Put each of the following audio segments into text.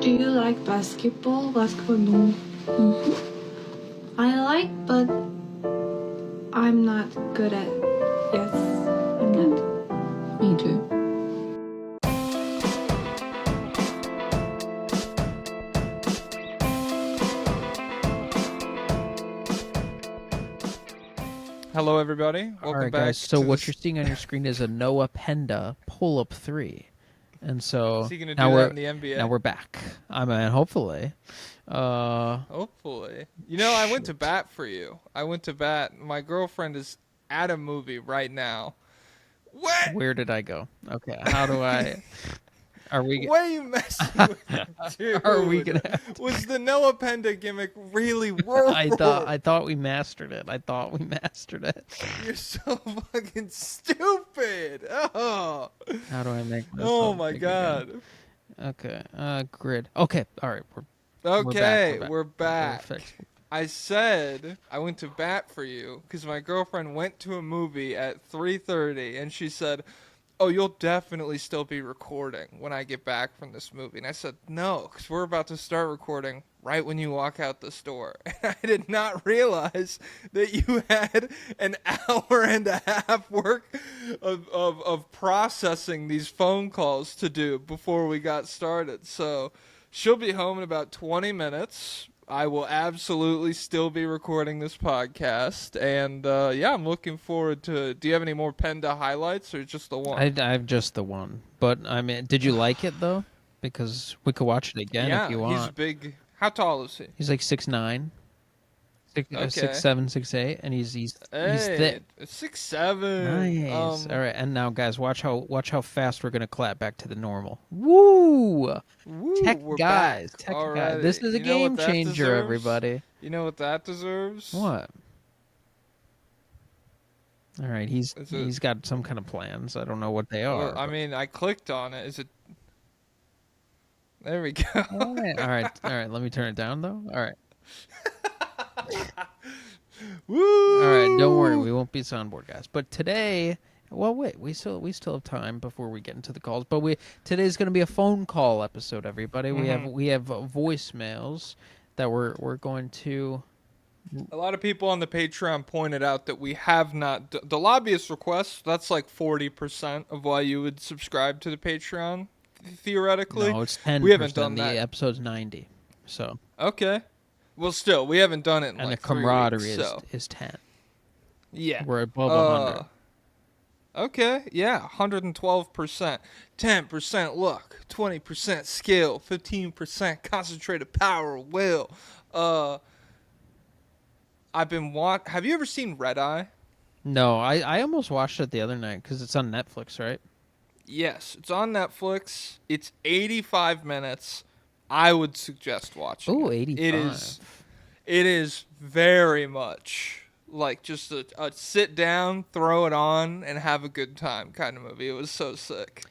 Do you like basketball? Basketball 농. I like, but I'm not good at. Yes, I'm not. Me too. Hello, everybody. Welcome All right, back. guys. So what you're seeing on your screen is a Noah Penda pull-up 3, and so Is he gonna now do we're that in the NBA? now we're back. I mean, hopefully. Hopefully. You know, I went to bat for you. I went to bat. My girlfriend is at a movie right now. What? Where did I go? Okay, how do I? Are we? What are you messing with, dude? Are we gonna? Have to... Was the Noah Penda gimmick really worth I thought we mastered it. You're so fucking stupid. Oh. How do I make this? Oh my god. Again? Okay. Grid. Okay. All right. We're back. I said I went to bat for you because my girlfriend went to a movie at 3:30 and she said, "Oh, you'll definitely still be recording when I get back from this movie." And I said, "No, because we're about to start recording right when you walk out the store." And I did not realize that you had an hour and a half work of processing these phone calls to do before we got started. So she'll be home in about 20 minutes. I will absolutely still be recording this podcast, and yeah, I'm looking forward to it. Do you have any more Penda highlights, or just the one? I have just the one, but I mean, did you like it though? Because we could watch it again if you want. Yeah, he's big. How tall is he? He's like 6'9", Okay. 6'7", 6'8", and he's thick. 6'7". Nice. All right, and now guys, watch how fast we're gonna clap back to the normal. Woo! Tech we're guys, back. tech Alrighty. guys. This is a You know what game that changer, deserves? everybody. You know what that deserves? What? All right, he's Is it- got some kind of plans. I don't know what they are. Well, I mean, I clicked on it. Is it? There we go. all right. Let me turn it down though. All right. Woo! All right, don't worry, we won't be soundboard guys. But today, well, wait, we still have time before we get into the calls. But today's going to be a phone call episode, everybody. Mm-hmm. We have voicemails that we're going to. A lot of people on the Patreon pointed out that we have not the lobbyist requests. That's like 40% of why you would subscribe to the Patreon, theoretically. No, it's 10%. We haven't done the that. episode's 90. So. Okay. Well, still, we haven't done it in and like the camaraderie 3 weeks, is 10. Yeah. We're above 100. Okay, yeah, 112%. 10% luck, 20% skill, 15% concentrated power of will. I've been have you ever seen Red Eye? No, I almost watched it the other night because it's on Netflix, right? Yes, it's on Netflix. It's 85 minutes. I would suggest watching Ooh, it. 85. It is very much like just a sit down, throw it on, and have a good time kind of movie. It was so sick.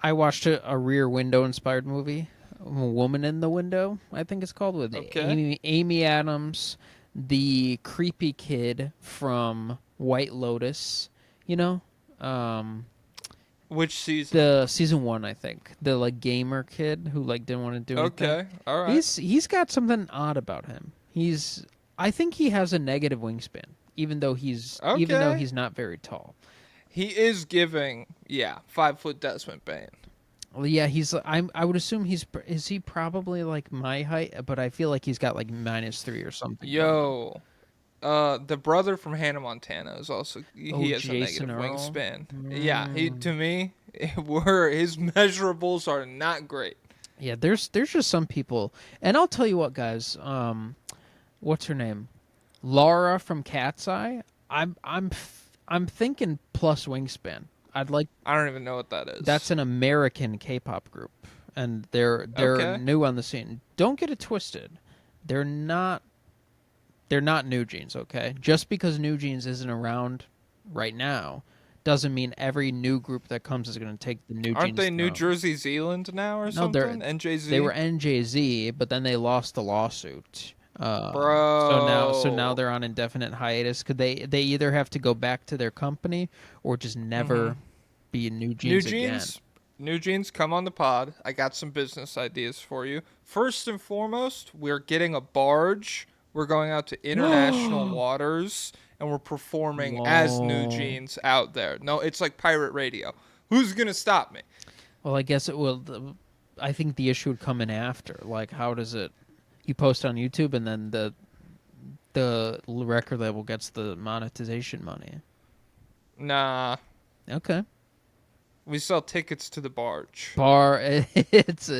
I watched a Rear Window inspired movie, A Woman in the Window, I think it's called, with Amy Adams, the creepy kid from White Lotus, you know? Which season? The season 1, I think. The like gamer kid who like didn't want to do anything. Okay, all right. He's got something odd about him. I think he has a negative wingspan, even though he's not very tall. He is giving, 5-foot Desmond Bane. Well, yeah, I would assume is he probably like my height, but I feel like he's got like -3 or something. Yo, the brother from Hannah Montana is also he has Jason a negative Earl? wingspan. Yeah, to me, his measurables are not great. Yeah, there's just some people, and I'll tell you what, guys. What's her name? Laura from Cat's Eye. I'm thinking plus wingspan. I don't even know what that is. That's an American K-pop group, and they're Okay. new on the scene. Don't get it twisted. They're not New Jeans, okay? Just because New Jeans isn't around right now doesn't mean every new group that comes is going to take the New Jeans. Aren't they New throne. Jersey Zealand now or something? NJZ. They were NJZ, but then they lost the lawsuit. Bro. So now they're on indefinite hiatus. Could they either have to go back to their company or just never be New Jeans again? New Jeans, come on the pod. I got some business ideas for you. First and foremost, we're getting a barge. We're going out to international waters, and we're performing as New Whoa. Jeans out there. No, it's like pirate radio. Who's going to stop me? Well, I guess it will. I think the issue would come in after. Like, how does it? You post on YouTube, and then the record label gets the monetization money. Nah. Okay. We sell tickets to the barge. It's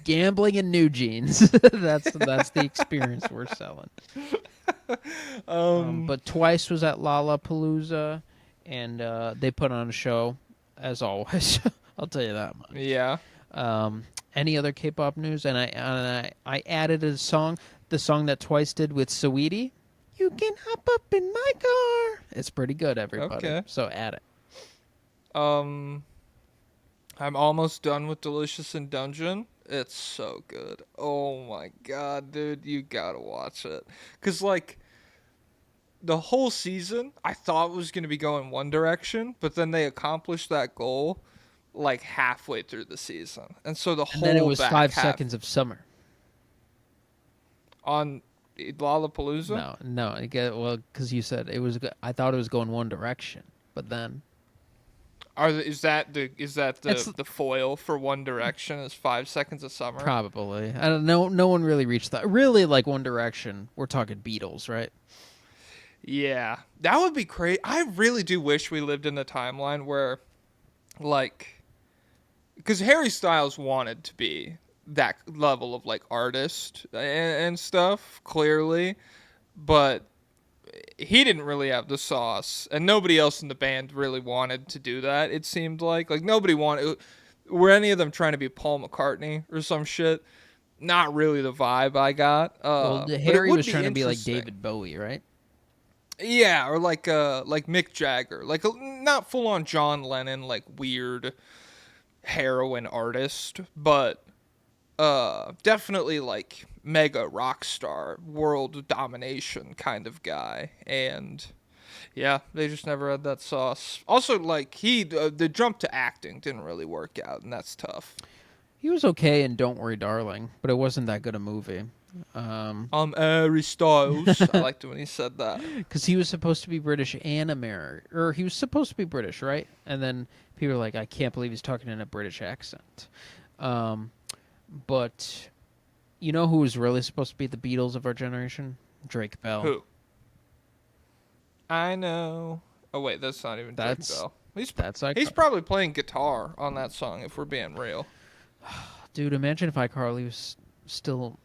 gambling in New Jeans. that's the experience we're selling. But Twice was at Lollapalooza, and they put on a show, as always. I'll tell you that much. Yeah. Any other K-pop news? And I added a song, the song that Twice did with Saweetie. You can hop up in my car. It's pretty good, everybody. Okay. So add it. I'm almost done with Delicious in Dungeon. It's so good. Oh my god, dude, you gotta watch it. 'Cause like the whole season, I thought was gonna be going one direction, but then they accomplished that goal like halfway through the season, and so the And whole then it was back 5 half seconds of summer. on Lollapalooza. No. Because you said it was. I thought it was going one direction, but then Is that It's- the foil for One Direction? Is 5 seconds of summer? probably I don't know. No one really reached that. Really, like One Direction. We're talking Beatles, right? Yeah, that would be great. I really do wish we lived in the timeline where, like, because Harry Styles wanted to be that level of like artist and stuff, clearly, but he didn't really have the sauce, and nobody else in the band really wanted to do that. It seemed like nobody wanted. Were any of them trying to be Paul McCartney or some shit? Not really the vibe I got. Well, But it Harry would was trying to be like interesting. David Bowie, right? Yeah, or like Mick Jagger, like not full on John Lennon, like weird heroin artist, but definitely like mega rock star, world domination kind of guy. And yeah, they just never had that sauce. Also, like the jump to acting didn't really work out, and that's tough. He was okay in Don't Worry, Darling, but it wasn't that good a movie. Harry Styles. I liked it when he said that. Because he was supposed to be British and American, or he was supposed to be British, right? And then people were like, I can't believe he's talking in a British accent. But you know who was really supposed to be the Beatles of our generation? Drake Bell. Who? I know. Oh wait, that's not even Drake Bell. He's probably playing guitar on that song. If we're being real, dude, imagine if iCarly was still.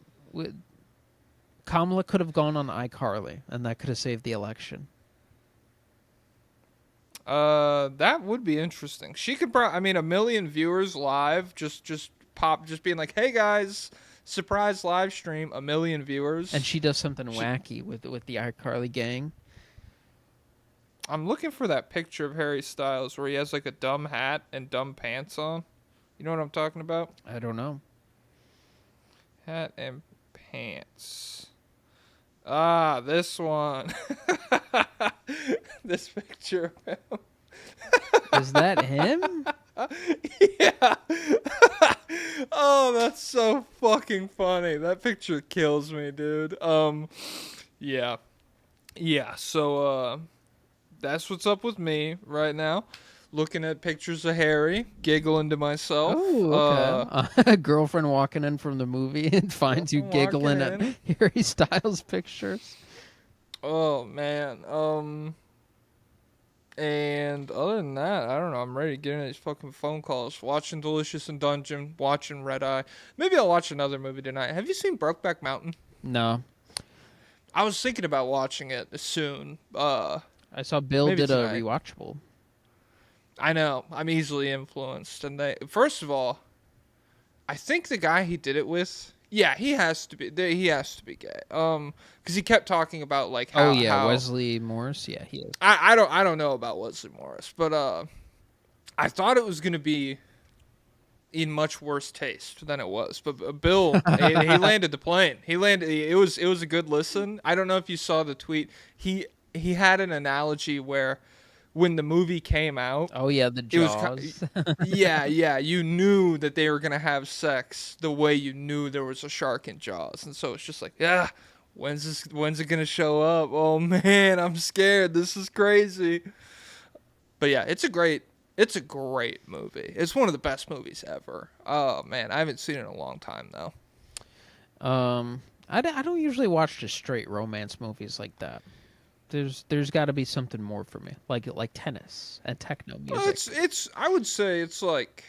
Kamala could have gone on iCarly, and that could have saved the election. that would be interesting. She could probably, I mean, 1 million viewers live, just being like, hey guys, surprise live stream, 1 million viewers. And she does something wacky with the iCarly gang. I'm looking for that picture of Harry Styles where he has like a dumb hat and dumb pants on. You know what I'm talking about? I don't know. Hat and pants. Ah, this one. This picture of him. Is that him? Yeah. Oh, that's so fucking funny. That picture kills me, dude. Yeah. Yeah, so that's what's up with me right now. Looking at pictures of Harry, giggling to myself. Oh, okay. A girlfriend walking in from the movie and finds you giggling at Harry Styles pictures. Oh man. And other than that, I don't know. I'm ready to get into these fucking phone calls. Watching Delicious in Dungeon, watching Red Eye. Maybe I'll watch another movie tonight. Have you seen Brokeback Mountain? No. I was thinking about watching it soon. I saw Bill did tonight. a rewatchable. I know. I'm easily influenced. And first of all, I think the guy he did it with, yeah, he has to be gay. Because he kept talking about like how. Oh yeah, Wesley Morris. Yeah, he is. I don't know about Wesley Morris, but I thought it was gonna be in much worse taste than it was. But Bill, he landed the plane. He landed. It was a good listen. I don't know if you saw the tweet. He had an analogy where when the movie came out, Oh yeah, the it was Jaws. yeah, you knew that they were gonna have sex the way you knew there was a shark in Jaws, and so it's just like, yeah, when's it gonna show up? Oh man, I'm scared. This is crazy. But yeah, it's a great movie. It's one of the best movies ever. Oh man, I haven't seen it in a long time though. I don't usually watch just straight romance movies like that. There's got to be something more for me, like tennis and techno music. Well, it's I would say it's like,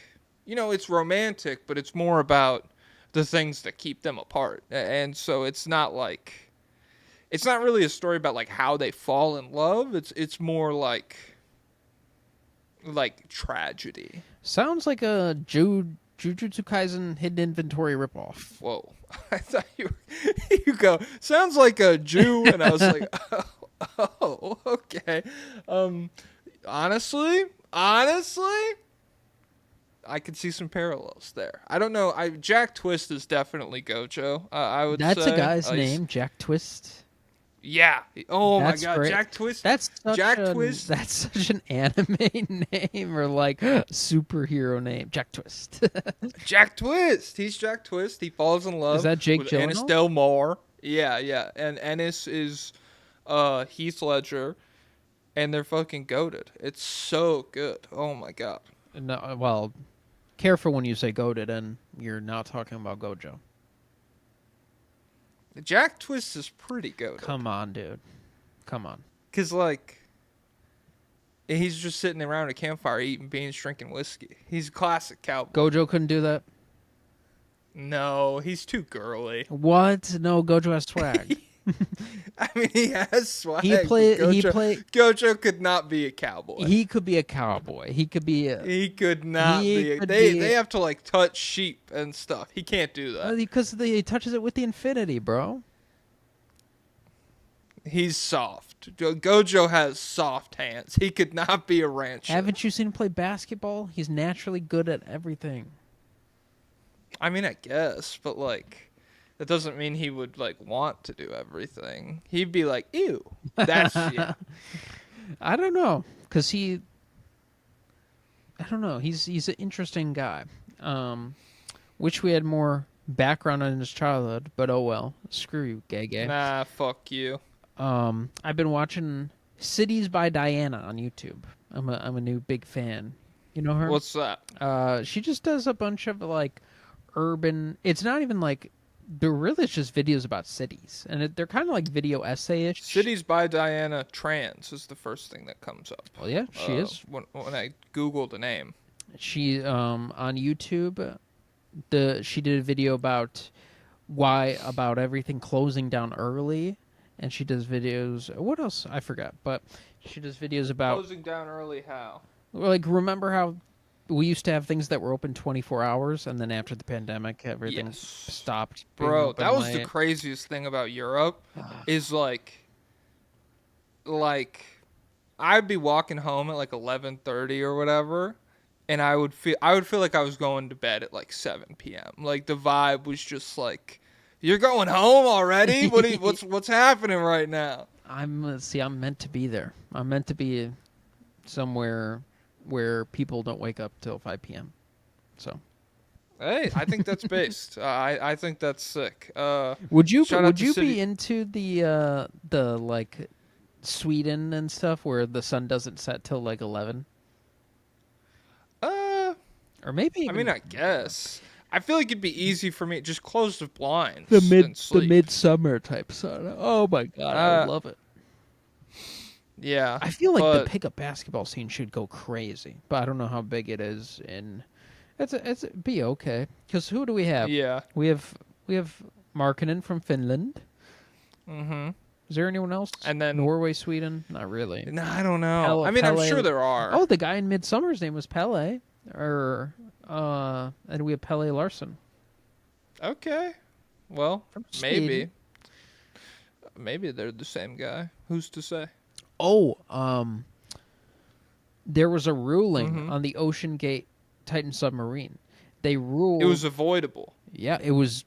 it's romantic, but it's more about the things that keep them apart. And so it's not really a story about like how they fall in love. It's more like tragedy. Sounds like a Jujutsu Kaisen Hidden Inventory ripoff. Whoa. I thought you go, sounds like a Jew, and I was like, oh, okay. Honestly, I could see some parallels there. I don't know. Jack Twist is definitely Gojo. I would say that's a guy's name, Jack Twist. Yeah. Oh That's my God, great. Jack Twist. That's Twist. That's such an anime name or like superhero name, Jack Twist. Jack Twist. He's Jack Twist. He falls in love. Is that Jake with Gyllenhaal? Ennis Del Mar. Yeah. And Ennis is Heath Ledger, and they're fucking goated. It's so good. Oh my God. No, well, careful when you say goated, and you're not talking about Gojo. Jack Twist is pretty goated. Come on, dude. Come on. Because, like, he's just sitting around a campfire eating beans, drinking whiskey. He's a classic cowboy. Gojo couldn't do that? No, he's too girly. What? No, Gojo has swag. I mean, he has swag. Gojo could not be a cowboy. He could be a cowboy. He could be a... He could not be. They have to, like, touch sheep and stuff. He can't do that. Because he touches it with the infinity, bro. He's soft. Gojo has soft hands. He could not be a rancher. Haven't you seen him play basketball? He's naturally good at everything. I mean, I guess, but, like... That doesn't mean he would, like, want to do everything. He'd be like, ew. That's, yeah. I don't know. Because I don't know. He's an interesting guy. Wish we had more background on his childhood, but oh well. Screw you, gay. Nah, fuck you. I've been watching Cities by Diana on YouTube. I'm a new big fan. You know her? What's that? She just does a bunch of, like, urban... It's not even, like... They're really just videos about cities, and they're kind of like video essay-ish. Cities by Diana Trans is the first thing that comes up. Well, yeah, she is. When I Google the name. She, on YouTube, she did a video about everything closing down early, and she does videos... What else? I forgot, but she does videos about... Closing down early how? Like, remember how... We used to have things that were open 24 hours, and then after the pandemic, everything stopped. Bro, that was the craziest thing about Europe, is like, I'd be walking home at like 11:30 or whatever, and I would feel like I was going to bed at like 7 p.m. Like the vibe was just like, you're going home already? What's happening right now? I'm meant to be there. I'm meant to be somewhere where people don't wake up till 5 p.m. So, hey, I think that's based. I think that's sick. Would you be into the like Sweden and stuff where the sun doesn't set till like 11? Or maybe I mean, I guess. I feel like it'd be easy for me. Just close the blinds. The midsummer type sun. Oh my god, I love it. Yeah, I feel like the pickup basketball scene should go crazy, but I don't know how big it is. It'd be okay. Because who do we have? Yeah, we have Markkanen from Finland. Mm-hmm. Is there anyone else? And then Norway, Sweden? Not really. No, I don't know. I'm sure there are. Oh, the guy in Midsummer's name was Pele, and we have Pele Larson. Okay, well, maybe they're the same guy. Who's to say? Oh, there was a ruling on the Ocean Gate Titan submarine. They ruled... It was avoidable. Yeah, it was...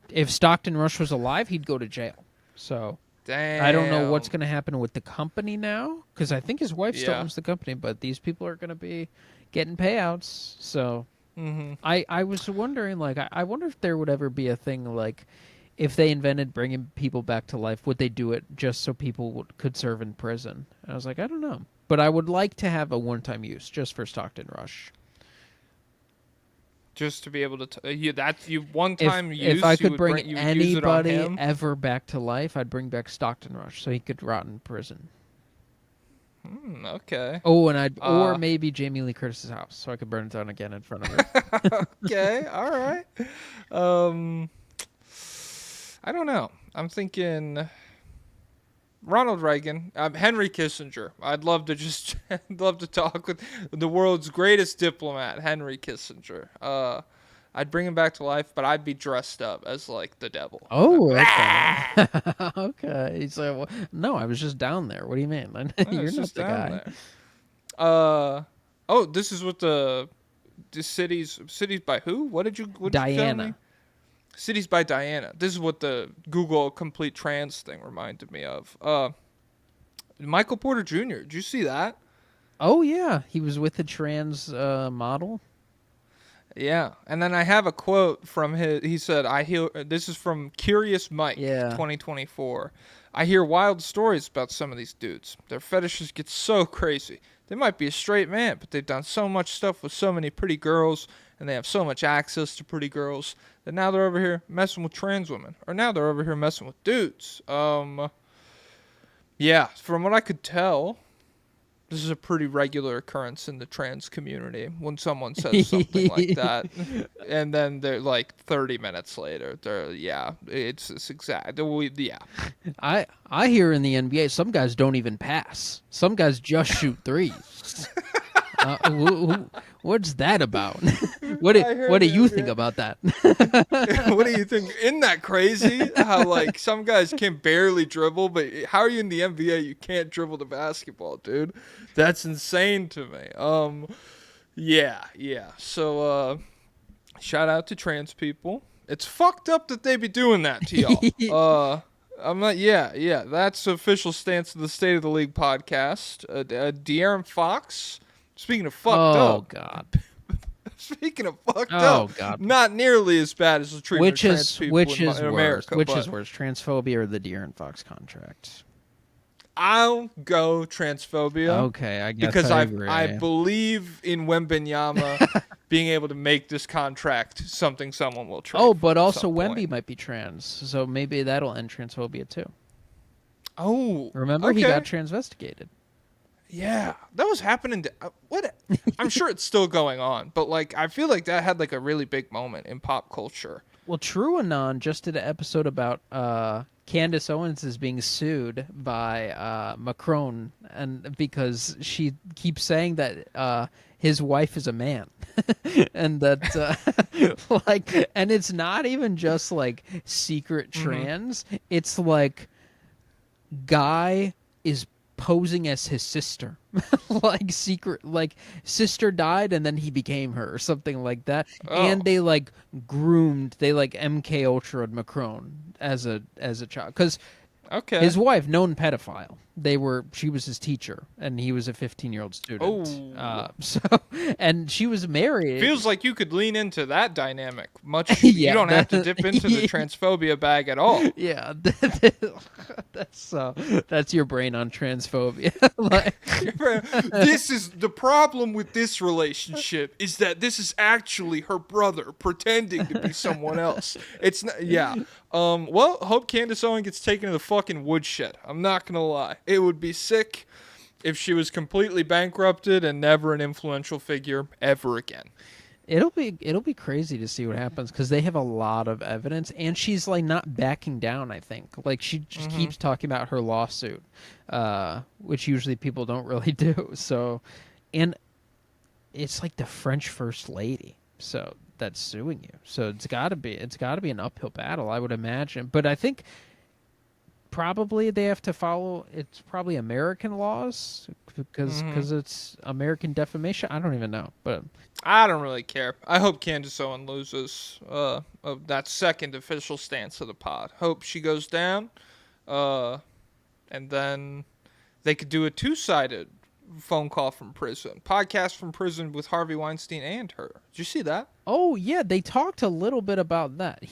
If Stockton Rush was alive, he'd go to jail. So... Damn. I don't know what's going to happen with the company now, because I think his wife still Yeah. owns the company, but these people are going to be getting payouts. So I was wondering, like, I wonder if there would ever be a thing, like, if they invented bringing people back to life, would they do it just so people could serve in prison? And I was like, I don't know. But I would like to have a one-time use just for Stockton Rush. Just to be able to that's you one time use. If I could you bring you would use it on anybody him? ever back to life, I'd bring back Stockton Rush so he could rot in prison. Okay. Oh, and or maybe Jamie Lee Curtis's house so I could burn it down again in front of her. Okay. All right. I don't know. I'm thinking Ronald Reagan, Henry Kissinger. I'd love to talk with the world's greatest diplomat, Henry Kissinger. I'd bring him back to life, but I'd be dressed up as like the devil. Oh, okay. Okay. He's like, well, no, I was just down there. What do you mean? You're not the guy. Oh, this is what the cities by who? What did you tell me? Diana. Cities by Diana. This is what the Google Complete Trans thing reminded me of. Michael Porter Jr. Did you see that? Oh, yeah. He was with the trans model. Yeah. And then I have a quote from he said, this is from Curious Mike, 2024. I hear wild stories about some of these dudes. Their fetishes get so crazy. They might be a straight man, but they've done so much stuff with so many pretty girls, and they have so much access to pretty girls, that now they're over here messing with trans women. Or now they're over here messing with dudes. Yeah, from what I could tell, this is a pretty regular occurrence in the trans community when someone says something like that. And then they're like 30 minutes later, it's exact. Yeah. I hear in the NBA, some guys don't even pass. Some guys just shoot threes. What's that about? What do you think about that? What do you think? Isn't that crazy? How like some guys can barely dribble, but how are you in the NBA? You can't dribble the basketball, dude. That's insane to me. Yeah. So, shout out to trans people. It's fucked up that they be doing that to y'all. I'm not. Yeah. That's the official stance of the State of the League podcast. De'Aaron Fox. Speaking of fucked up. Oh, God. Speaking of fucked up. God. Not nearly as bad as the treatment of trans people in America. Which is worse, transphobia or the De'Aaron Fox contract? I'll go transphobia. Okay, I guess because I agree. I believe in Wembenyama being able to make this contract something someone will trade. Oh, but also Wemby might be trans, so maybe that'll end transphobia too. Oh, remember he got transvestigated. Yeah, that was happening. I'm sure it's still going on, but like I feel like that had like a really big moment in pop culture. Well, True Anon just did an episode about Candace Owens is being sued by Macron, and because she keeps saying that his wife is a man, and that like, and it's not even just like secret trans. It's like guy is posing as his sister, like secret, like sister died and then he became her or something like that. And they like groomed, they like MK Ultra'd Macron as a child because his wife, known pedophile. She was his teacher, and he was a 15-year-old student. And she was married. Feels like you could lean into that dynamic much. You don't have to dip into the transphobia bag at all. Yeah, that's your brain on transphobia. This is the problem with this relationship is that this is actually her brother pretending to be someone else. It's not. Yeah. Well, hope Candace Owens gets taken to the fucking woodshed. I'm not gonna lie. It would be sick if she was completely bankrupted and never an influential figure ever again. It'll be crazy to see what happens because they have a lot of evidence, and she's like not backing down. I think like she just keeps talking about her lawsuit, which usually people don't really do. So, and it's like the French first lady, so that's suing you. So it's got to be an uphill battle, I would imagine. But I think probably they have to follow. It's probably American laws because it's American defamation. I don't even know, but I don't really care. I hope Candace Owens loses that second official stance of the pod. Hope she goes down. and then they could do a 2-sided phone call from prison, podcast from prison with Harvey Weinstein and her. Did you see that? Oh yeah, they talked a little bit about that.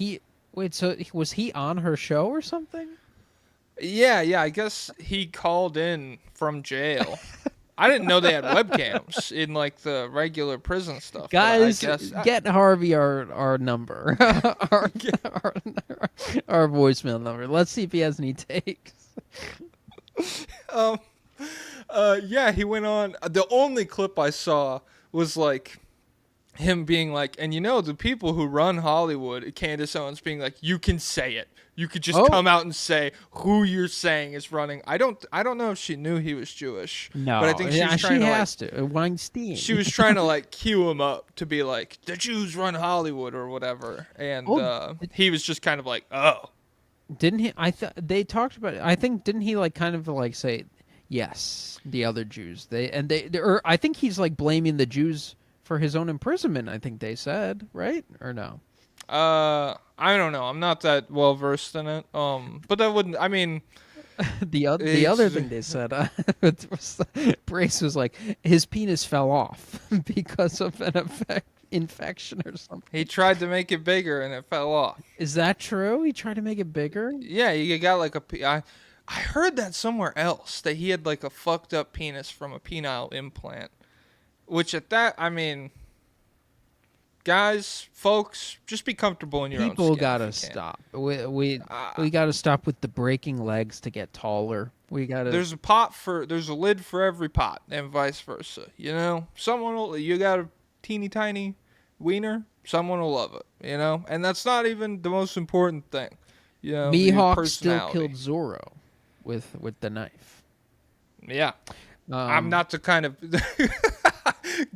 So was he on her show or something? Yeah, I guess he called in from jail. I didn't know they had webcams in like the regular prison stuff. Guys, I guess, get Harvey our number, our voicemail number. Let's see if he has any takes. Yeah, he went on. The only clip I saw was like him being like, and the people who run Hollywood, Candace Owens being like, you can say it. You could just come out and say who you're saying is running. I don't know if she knew he was Jewish. No, but I think she was trying she has to. Weinstein. She was trying to like cue him up to be like, the Jews run Hollywood or whatever, and he was just kind of like, oh. Didn't he? They talked about it. I think didn't he like kind of like say, yes, the other Jews. Or I think he's like blaming the Jews for his own imprisonment. I think they said, right or no? I don't know. I'm not that well versed in it. But that wouldn't. I mean, the other thing they said, Brace was like his penis fell off because of an infection or something. He tried to make it bigger and it fell off. Is that true? He tried to make it bigger? Yeah, you got like I heard that somewhere else that he had like a fucked up penis from a penile implant, which at that I mean. Guys, folks, just be comfortable in your own skin. People gotta stop. We gotta stop with the breaking legs to get taller. We gotta. There's a lid for every pot, and vice versa. You got a teeny tiny wiener, someone will love it. And that's not even the most important thing. Mihawk still killed Zorro with the knife. Yeah, I'm not the kind of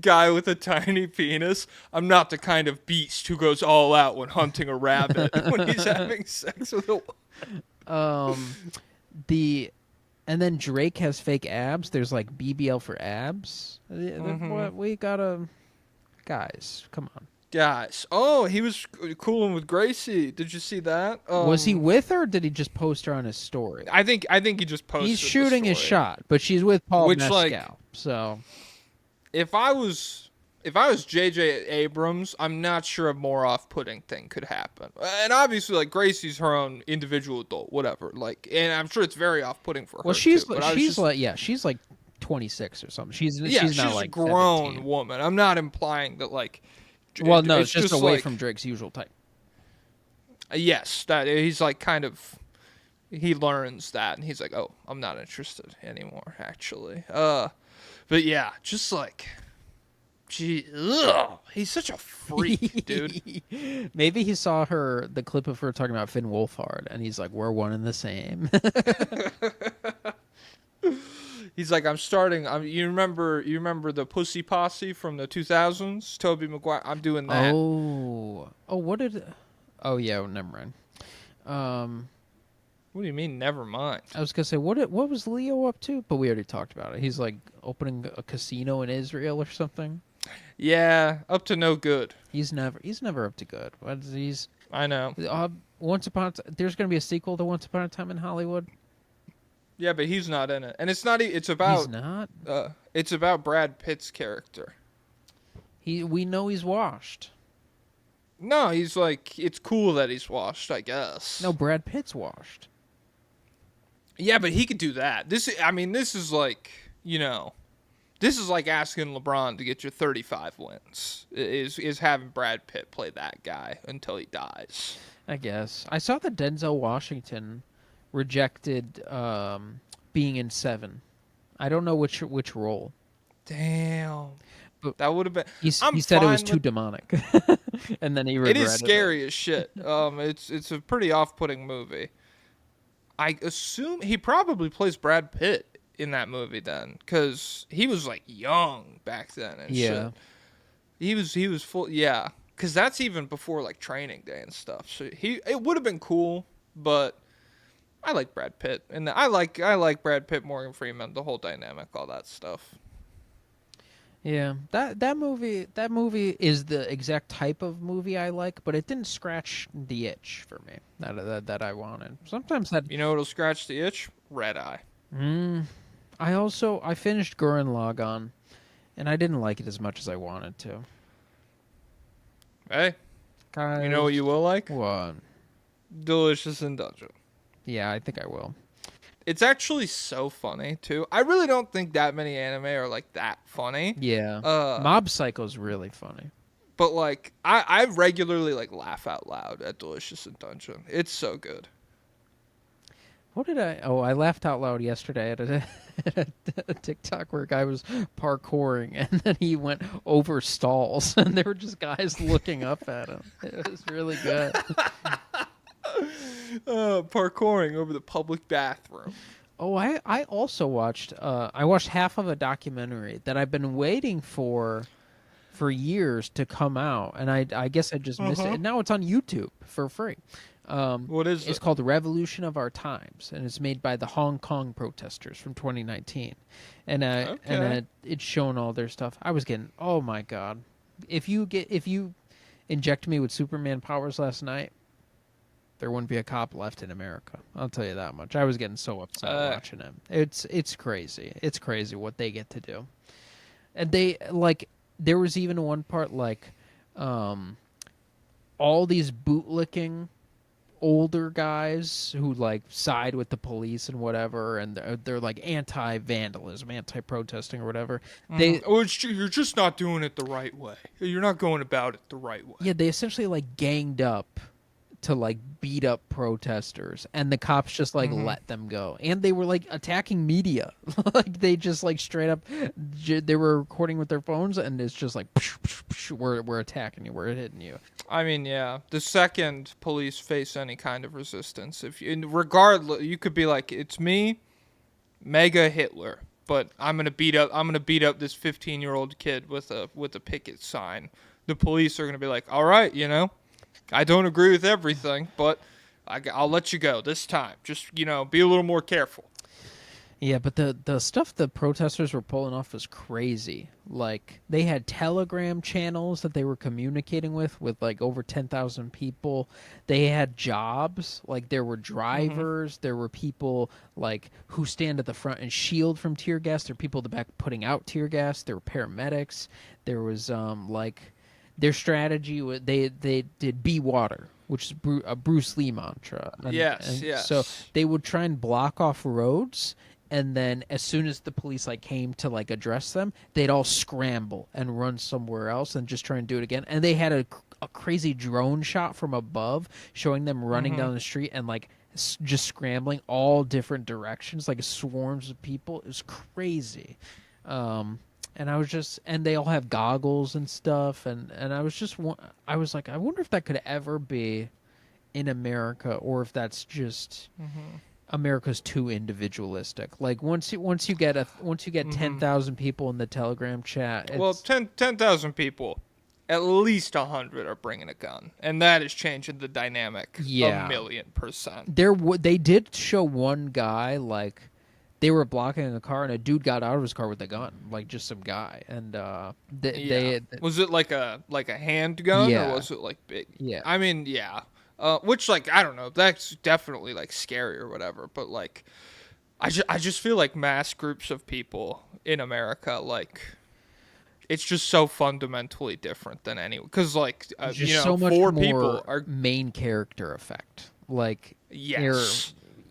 guy with a tiny penis. I'm not the kind of beast who goes all out when hunting a rabbit when he's having sex with a woman. And then Drake has fake abs. There's like BBL for abs. What we gotta, guys, come on. Guys, oh, he was cooling with Gracie. Did you see that? Was he with her, or did he just post her on his story? I think he just posted. He's shooting his shot, but she's with Paul Mescal. So, if I was J.J. Abrams, I'm not sure a more off-putting thing could happen. And obviously, like Gracie's her own individual adult, whatever. Like, and I'm sure it's very off-putting for her. Well, she's like 26 or something. She's not like a grown 17. woman. I'm not implying that like. Well, no, it's just away from Drake's usual type. Yes, that he's like kind of. He learns that, and he's like, "Oh, I'm not interested anymore." Actually, but yeah, just like, gee, he's such a freak, dude. Maybe he saw the clip of her talking about Finn Wolfhard, and he's like, "We're one and the same." He's like, you remember the Pussy Posse from the 2000s? Tobey Maguire. I'm doing that. Oh, yeah, never mind. What do you mean, never mind? I was gonna say, what was Leo up to? But we already talked about it. He's like opening a casino in Israel or something. Yeah, up to no good. He's never up to good. I know. There's gonna be a sequel to Once Upon a Time in Hollywood. Yeah, but he's not in it, and it's not. It's about. He's not. It's about Brad Pitt's character. We know he's washed. No, he's like. It's cool that he's washed, I guess. No, Brad Pitt's washed. Yeah, but he could do that. This is like, this is like asking LeBron to get you 35 wins. Is having Brad Pitt play that guy until he dies. I guess I saw that Denzel Washington rejected being in Seven. I don't know which role. Damn. But that would have been. He said it was too demonic, and then he regretted it. It is scary as shit. It's a pretty off-putting movie. I assume he probably plays Brad Pitt in that movie then, because he was like young back then and shit. He was full. Yeah, because that's even before like Training Day and stuff. So it would have been cool, but. I like Brad Pitt, and I like Brad Pitt, Morgan Freeman, the whole dynamic, all that stuff. Yeah, that movie is the exact type of movie I like, but it didn't scratch the itch for me that I wanted. Sometimes that. You know what'll scratch the itch? Red Eye. I finished Gurren Lagann, and I didn't like it as much as I wanted to. Hey, Guys, you know what you will like? What? Delicious in Dungeon. Yeah, I think I will. It's actually so funny too. I really don't think that many anime are like that funny. Yeah, Uh, Mob Psycho's really funny. but like I regularly like laugh out loud at Delicious in Dungeon. It's so good. What did I? Oh, I laughed out loud yesterday at a TikTok where a guy was parkouring and then he went over stalls and there were just guys looking up at him. It was really good. Parkouring over the public bathroom. Oh, I also watched. I watched half of a documentary that I've been waiting for years to come out, and I guess I just missed it. And now it's on YouTube for free. What is it? It's called The Revolution of Our Times, and it's made by the Hong Kong protesters from 2019. And it's showing all their stuff. I was getting, oh my god, if you inject me with Superman powers last night, there wouldn't be a cop left in America. I'll tell you that much. I was getting so upset watching it. It's crazy. It's crazy what they get to do. And they like there was even one part like all these bootlicking older guys who like side with the police and whatever, and they're like anti-vandalism, anti-protesting or whatever. You're just not doing it the right way. You're not going about it the right way. Yeah, they essentially like ganged up to like beat up protesters, and the cops just like let them go, and they were like attacking media. Like they just like straight up they were recording with their phones, and it's just like we're attacking you, we're hitting you. I mean, yeah, the second police face any kind of resistance, regardless, you could be like, it's me, mega Hitler, but I'm gonna beat up this 15-year-old kid with a picket sign. The police are gonna be like, all right, I don't agree with everything, but I'll let you go this time. Just, be a little more careful. Yeah, but the stuff the protesters were pulling off was crazy. Like, they had Telegram channels that they were communicating with like over 10,000 people. They had jobs. Like, there were drivers. There were people, like, who stand at the front and shield from tear gas. There were people at the back putting out tear gas. There were paramedics. There was, their strategy was they did be water, which is a Bruce Lee mantra. Yes. So they would try and block off roads, and then as soon as the police like came to like address them, they'd all scramble and run somewhere else and just try and do it again. And they had a crazy drone shot from above showing them running down the street and like just scrambling all different directions, like swarms of people. It was crazy. And I was just, and they all have goggles and stuff, and I was like, I wonder if that could ever be in America, or if that's just America's too individualistic. Like once you get 10,000 people in the Telegram chat, well, 10,000 people, at least 100 are bringing a gun, and that is changing the dynamic a 1,000,000%. They did show one guy like. They were blocking a car, and a dude got out of his car with a gun, like just some guy. And they was it like a handgun, or was it like big? Yeah, I mean, yeah. Which like I don't know, that's definitely like scary or whatever. But like, I just feel like mass groups of people in America, like, it's just so fundamentally different than anyone. Because like so much four more people are main character effect. Like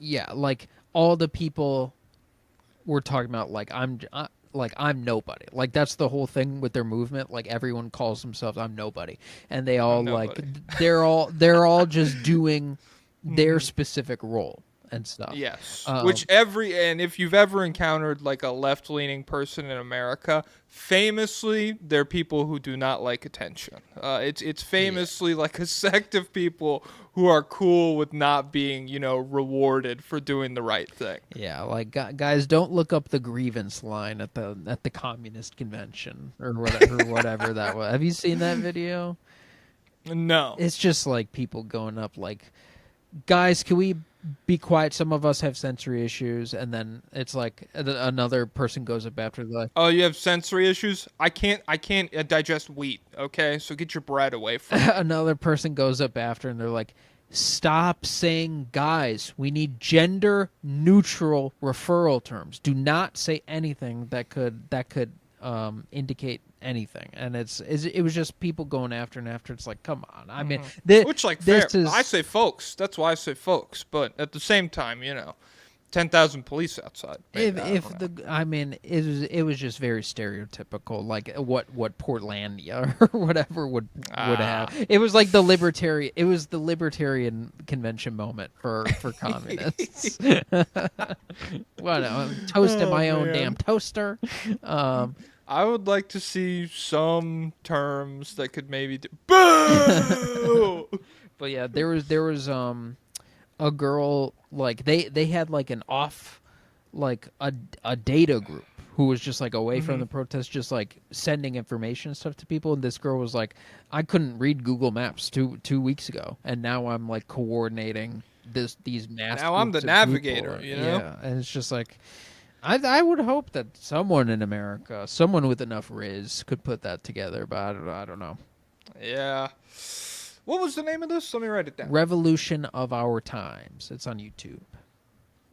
like all the people. We're talking about like I'm nobody. Like that's the whole thing with their movement. Like everyone calls themselves I'm nobody, and they all like they're all just doing their specific role and stuff. Yes. And if you've ever encountered like a left-leaning person in America, famously they're people who do not like attention. It's famously like a sect of people who are cool with not being, rewarded for doing the right thing. Yeah, like guys, don't look up the grievance line at the communist convention or whatever that was. Have you seen that video? No. It's just like people going up like, guys, can we be quiet. Some of us have sensory issues, and then it's like another person goes up after the. Oh, you have sensory issues? I can't digest wheat, okay? So get your bread away from me. Another person goes up after, and they're like, "Stop saying guys. We need gender neutral referral terms. Do not say anything that could indicate anything." And it was just people going after and after. It's like, come on. I mean, Which, like, fair. I say folks. That's why I say folks. But at the same time, 10,000 police outside. Maybe, it was just very stereotypical, like what Portlandia or whatever would have. It was like the libertarian convention moment for communists. What? I'm toasting my own damn toaster. I would like to see some terms that could maybe do. Boo! But yeah, there was a girl, like they had like an off, like a data group who was just like away from the protest, just like sending information and stuff to people. And this girl was like, I couldn't read Google Maps two weeks ago, and now I'm like coordinating these mass. Now I'm the navigator, Yeah, and it's just like, I would hope that someone in America, someone with enough riz, could put that together, but I don't know. Yeah. What was the name of this? Let me write it down. Revolution of Our Times. It's on YouTube.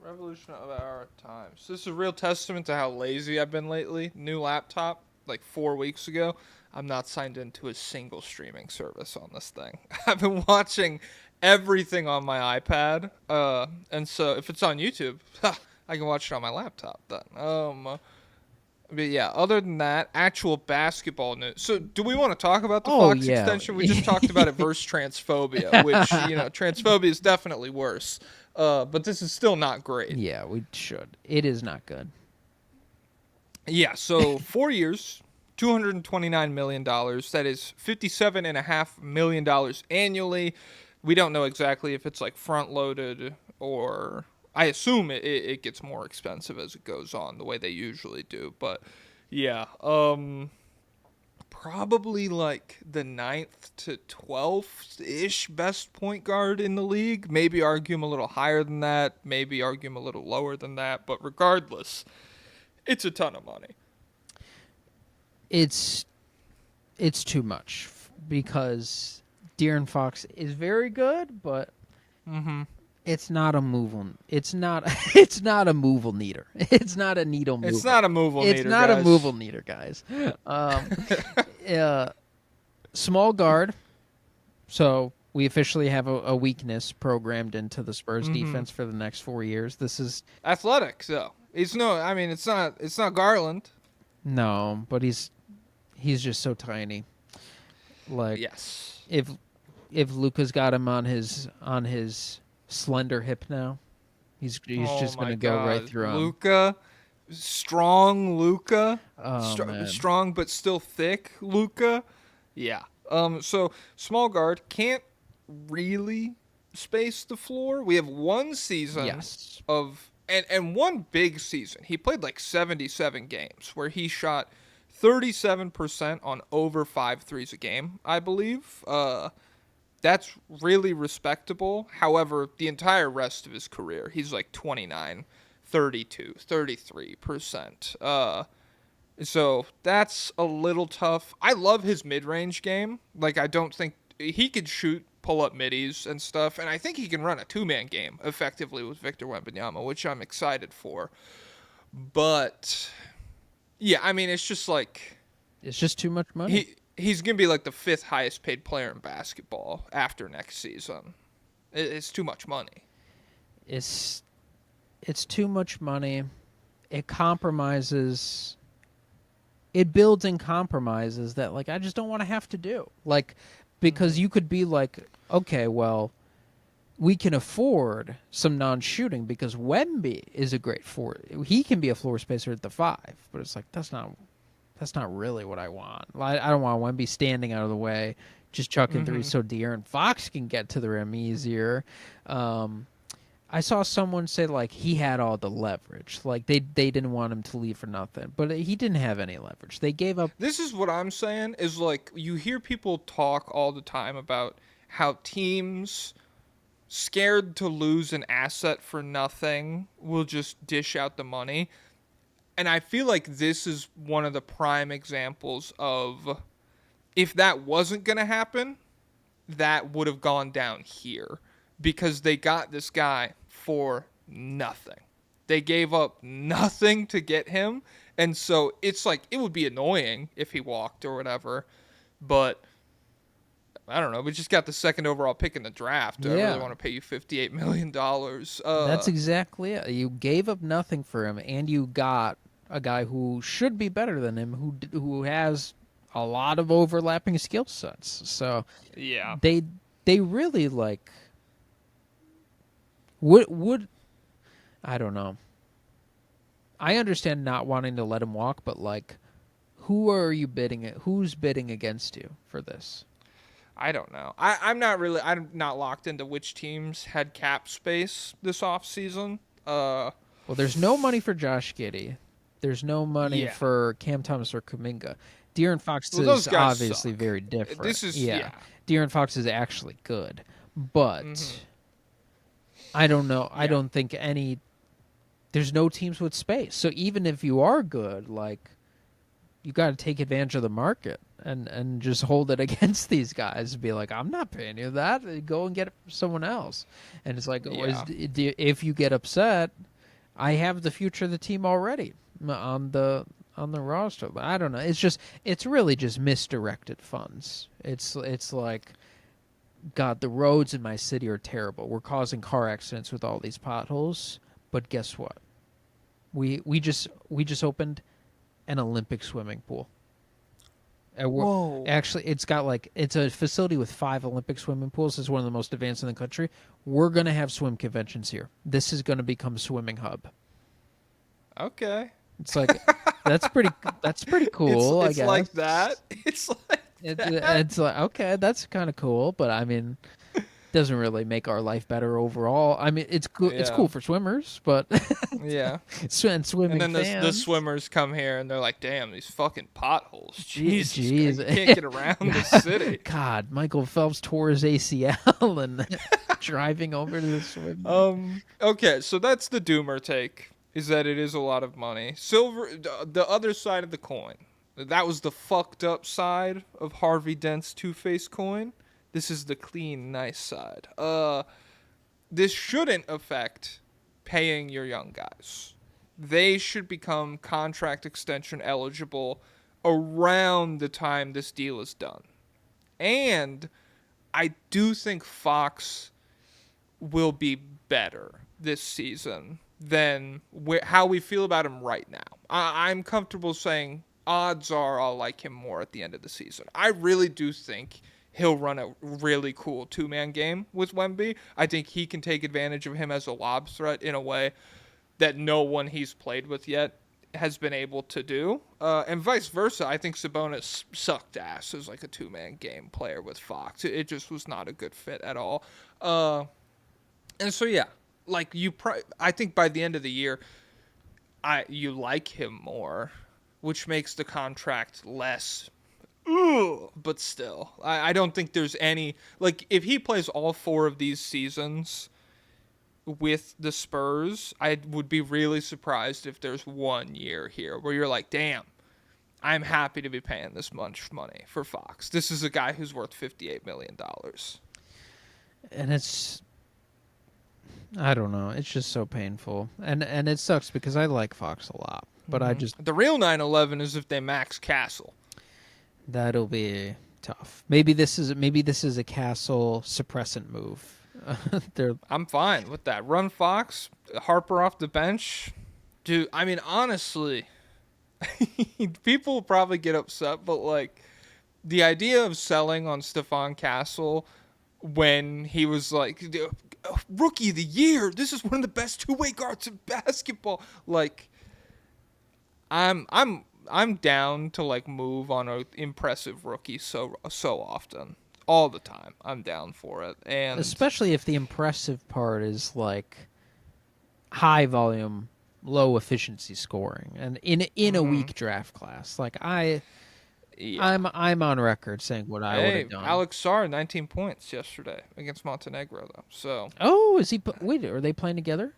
Revolution of Our Times. This is a real testament to how lazy I've been lately. New laptop, like 4 weeks ago. I'm not signed into a single streaming service on this thing. I've been watching everything on my iPad. And so if it's on YouTube, I can watch it on my laptop then. But yeah, other than that, actual basketball news. So do we want to talk about the Fox extension? We just talked about it versus transphobia, which, transphobia is definitely worse. But this is still not great. Yeah, we should. It is not good. Yeah, so 4 years, $229 million. That is $57.5 million annually. We don't know exactly if it's like front-loaded or... I assume it gets more expensive as it goes on, the way they usually do. But, yeah, probably like the 9th to 12th-ish best point guard in the league. Maybe argue him a little higher than that. Maybe argue him a little lower than that. But regardless, it's a ton of money. It's too much because De'Aaron Fox is very good, but... It's not a move. It's not a move neater. It's not a needle mover. It's not a move neater. It's not a move neater, guys. Small guard. So we officially have a weakness programmed into the Spurs defense for the next 4 years. This is athletic. So it's not Garland. No, but he's just so tiny. Like, yes, if Luka's got him on his slender hip now, he's just going to go right through him. Luka, strong Luka, man. strong but still thick Luka. Yeah. So small guard can't really space the floor. We have one season of and one big season. He played like 77 games where he shot 37% on over 5 threes a game, I believe. That's really respectable. However, the entire rest of his career, he's like 29, 32, 33%. So that's a little tough. I love his mid-range game. Like, I don't think he could shoot pull-up middies and stuff, and I think he can run a two-man game effectively with Victor Wembanyama, which I'm excited for. But, yeah, I mean, it's just like... It's just too much money. He's going to be like the 5th highest paid player in basketball after next season. It's too much money. It's too much money. It compromises. It builds in compromises that, like, I just don't want to have to do. Like, because you could be like, okay, well, we can afford some non-shooting because Wemby is a great floor. He can be a floor spacer at the 5, but it's like, that's not really what I want. I don't want Wemby standing out of the way, just chucking threes so De'Aaron Fox can get to the rim easier. I saw someone say, like, he had all the leverage. Like, they didn't want him to leave for nothing. But he didn't have any leverage. They gave up. This is what I'm saying is, like, you hear people talk all the time about how teams scared to lose an asset for nothing will just dish out the money. And I feel like this is one of the prime examples of, if that wasn't going to happen, that would have gone down here, because they got this guy for nothing. They gave up nothing to get him. And so it's like, it would be annoying if he walked or whatever, but I don't know. We just got the second overall pick in the draft. Do I really want to pay you $58 million? That's exactly it. You gave up nothing for him, and you got a guy who should be better than him, who has a lot of overlapping skill sets. So yeah, they really like would I don't know. I understand not wanting to let him walk, but like, who are you bidding at? Who's bidding against you for this? I don't know. I'm not locked into which teams had cap space this offseason. Well, there's no money for Josh Giddey. There's no money for Cam Thomas or Kuminga. De'Aaron Fox is obviously very different. De'Aaron Fox is actually good, but I don't know. I don't think there's no teams with space. So even if you are good, like, you got to take advantage of the market and just hold it against these guys and be like, I'm not paying you that. Go and get it from someone else. And it's like, if you get upset, I have the future of the team already on the roster. I don't know. It's really just misdirected funds. It's like, God, the roads in my city are terrible. We're causing car accidents with all these potholes. But guess what? We just opened an Olympic swimming pool. Whoa! Actually, it's a facility with 5 Olympic swimming pools. It's one of the most advanced in the country. We're gonna have swim conventions here. This is gonna become a swimming hub. Okay. It's like that's pretty cool. It's I guess like that. It's like it's like, okay, that's kind of cool. But I mean, doesn't really make our life better overall. I mean, it's cool. It's cool for swimmers, but yeah, and swimming. And then fans. the swimmers come here and they're like, "Damn, these fucking potholes! Jesus, Jeez. you can't get around the city." God, Michael Phelps tore his ACL and driving over to the swim. Okay, so that's the doomer take. Is that it is a lot of money. Silver, the other side of the coin. That was the fucked up side of Harvey Dent's two-faced coin. This is the clean, nice side. This shouldn't affect paying your young guys. They should become contract extension eligible around the time this deal is done. And I do think Fox will be better this season than how we feel about him right now. I'm comfortable saying odds are I'll like him more at the end of the season. I really do think he'll run a really cool two-man game with Wemby. I think he can take advantage of him as a lob threat in a way that no one he's played with yet has been able to do. And vice versa, I think Sabonis sucked ass as like a two-man game player with Fox. It just was not a good fit at all. And so, yeah, like I think by the end of the year, you like him more, which makes the contract less. But still, I don't think there's any, like, if he plays all 4 of these seasons with the Spurs, I would be really surprised if there's 1 year here where you're like, damn, I'm happy to be paying this much money for Fox. This is a guy who's worth $58 million. And I don't know, it's just so painful. And it sucks because I like Fox a lot, but The real 9/11 is if they max Castle. That'll be tough. Maybe this is a Castle suppressant move. I'm fine with that. Run Fox, Harper off the bench. Dude, I mean, honestly, people will probably get upset, but like the idea of selling on Stephon Castle when he was like rookie of the year, this is one of the best two-way guards in basketball. Like, I'm down to like move on an impressive rookie so often, all the time. I'm down for it, and especially if the impressive part is like high volume, low efficiency scoring, and in a weak draft class. Like Yeah. I'm on record saying what I would have done. Alex Sarr, 19 points yesterday against Montenegro, though. So. Oh, is he? Wait, are they playing together?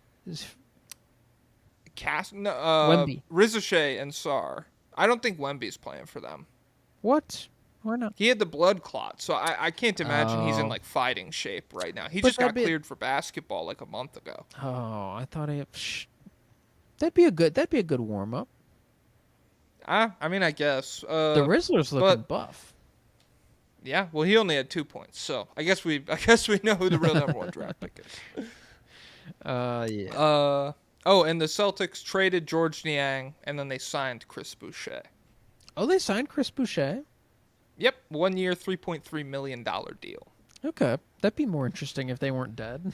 Wemby. Rizichet and Sarr. I don't think Wemby's playing for them. What? Why not? He had the blood clot, so I can't imagine he's in like fighting shape right now. He just got cleared for basketball like a month ago. Oh, I thought that'd be a good warm up. I mean, I guess the Rizzler's looking buff. Yeah, well, he only had 2 points, so I guess we know who the real number 1 draft pick is. Yeah. Oh, and the Celtics traded George Niang, and then they signed Chris Boucher. Oh, they signed Chris Boucher? Yep, 1 year, $3.3 million deal. Okay, that'd be more interesting if they weren't dead.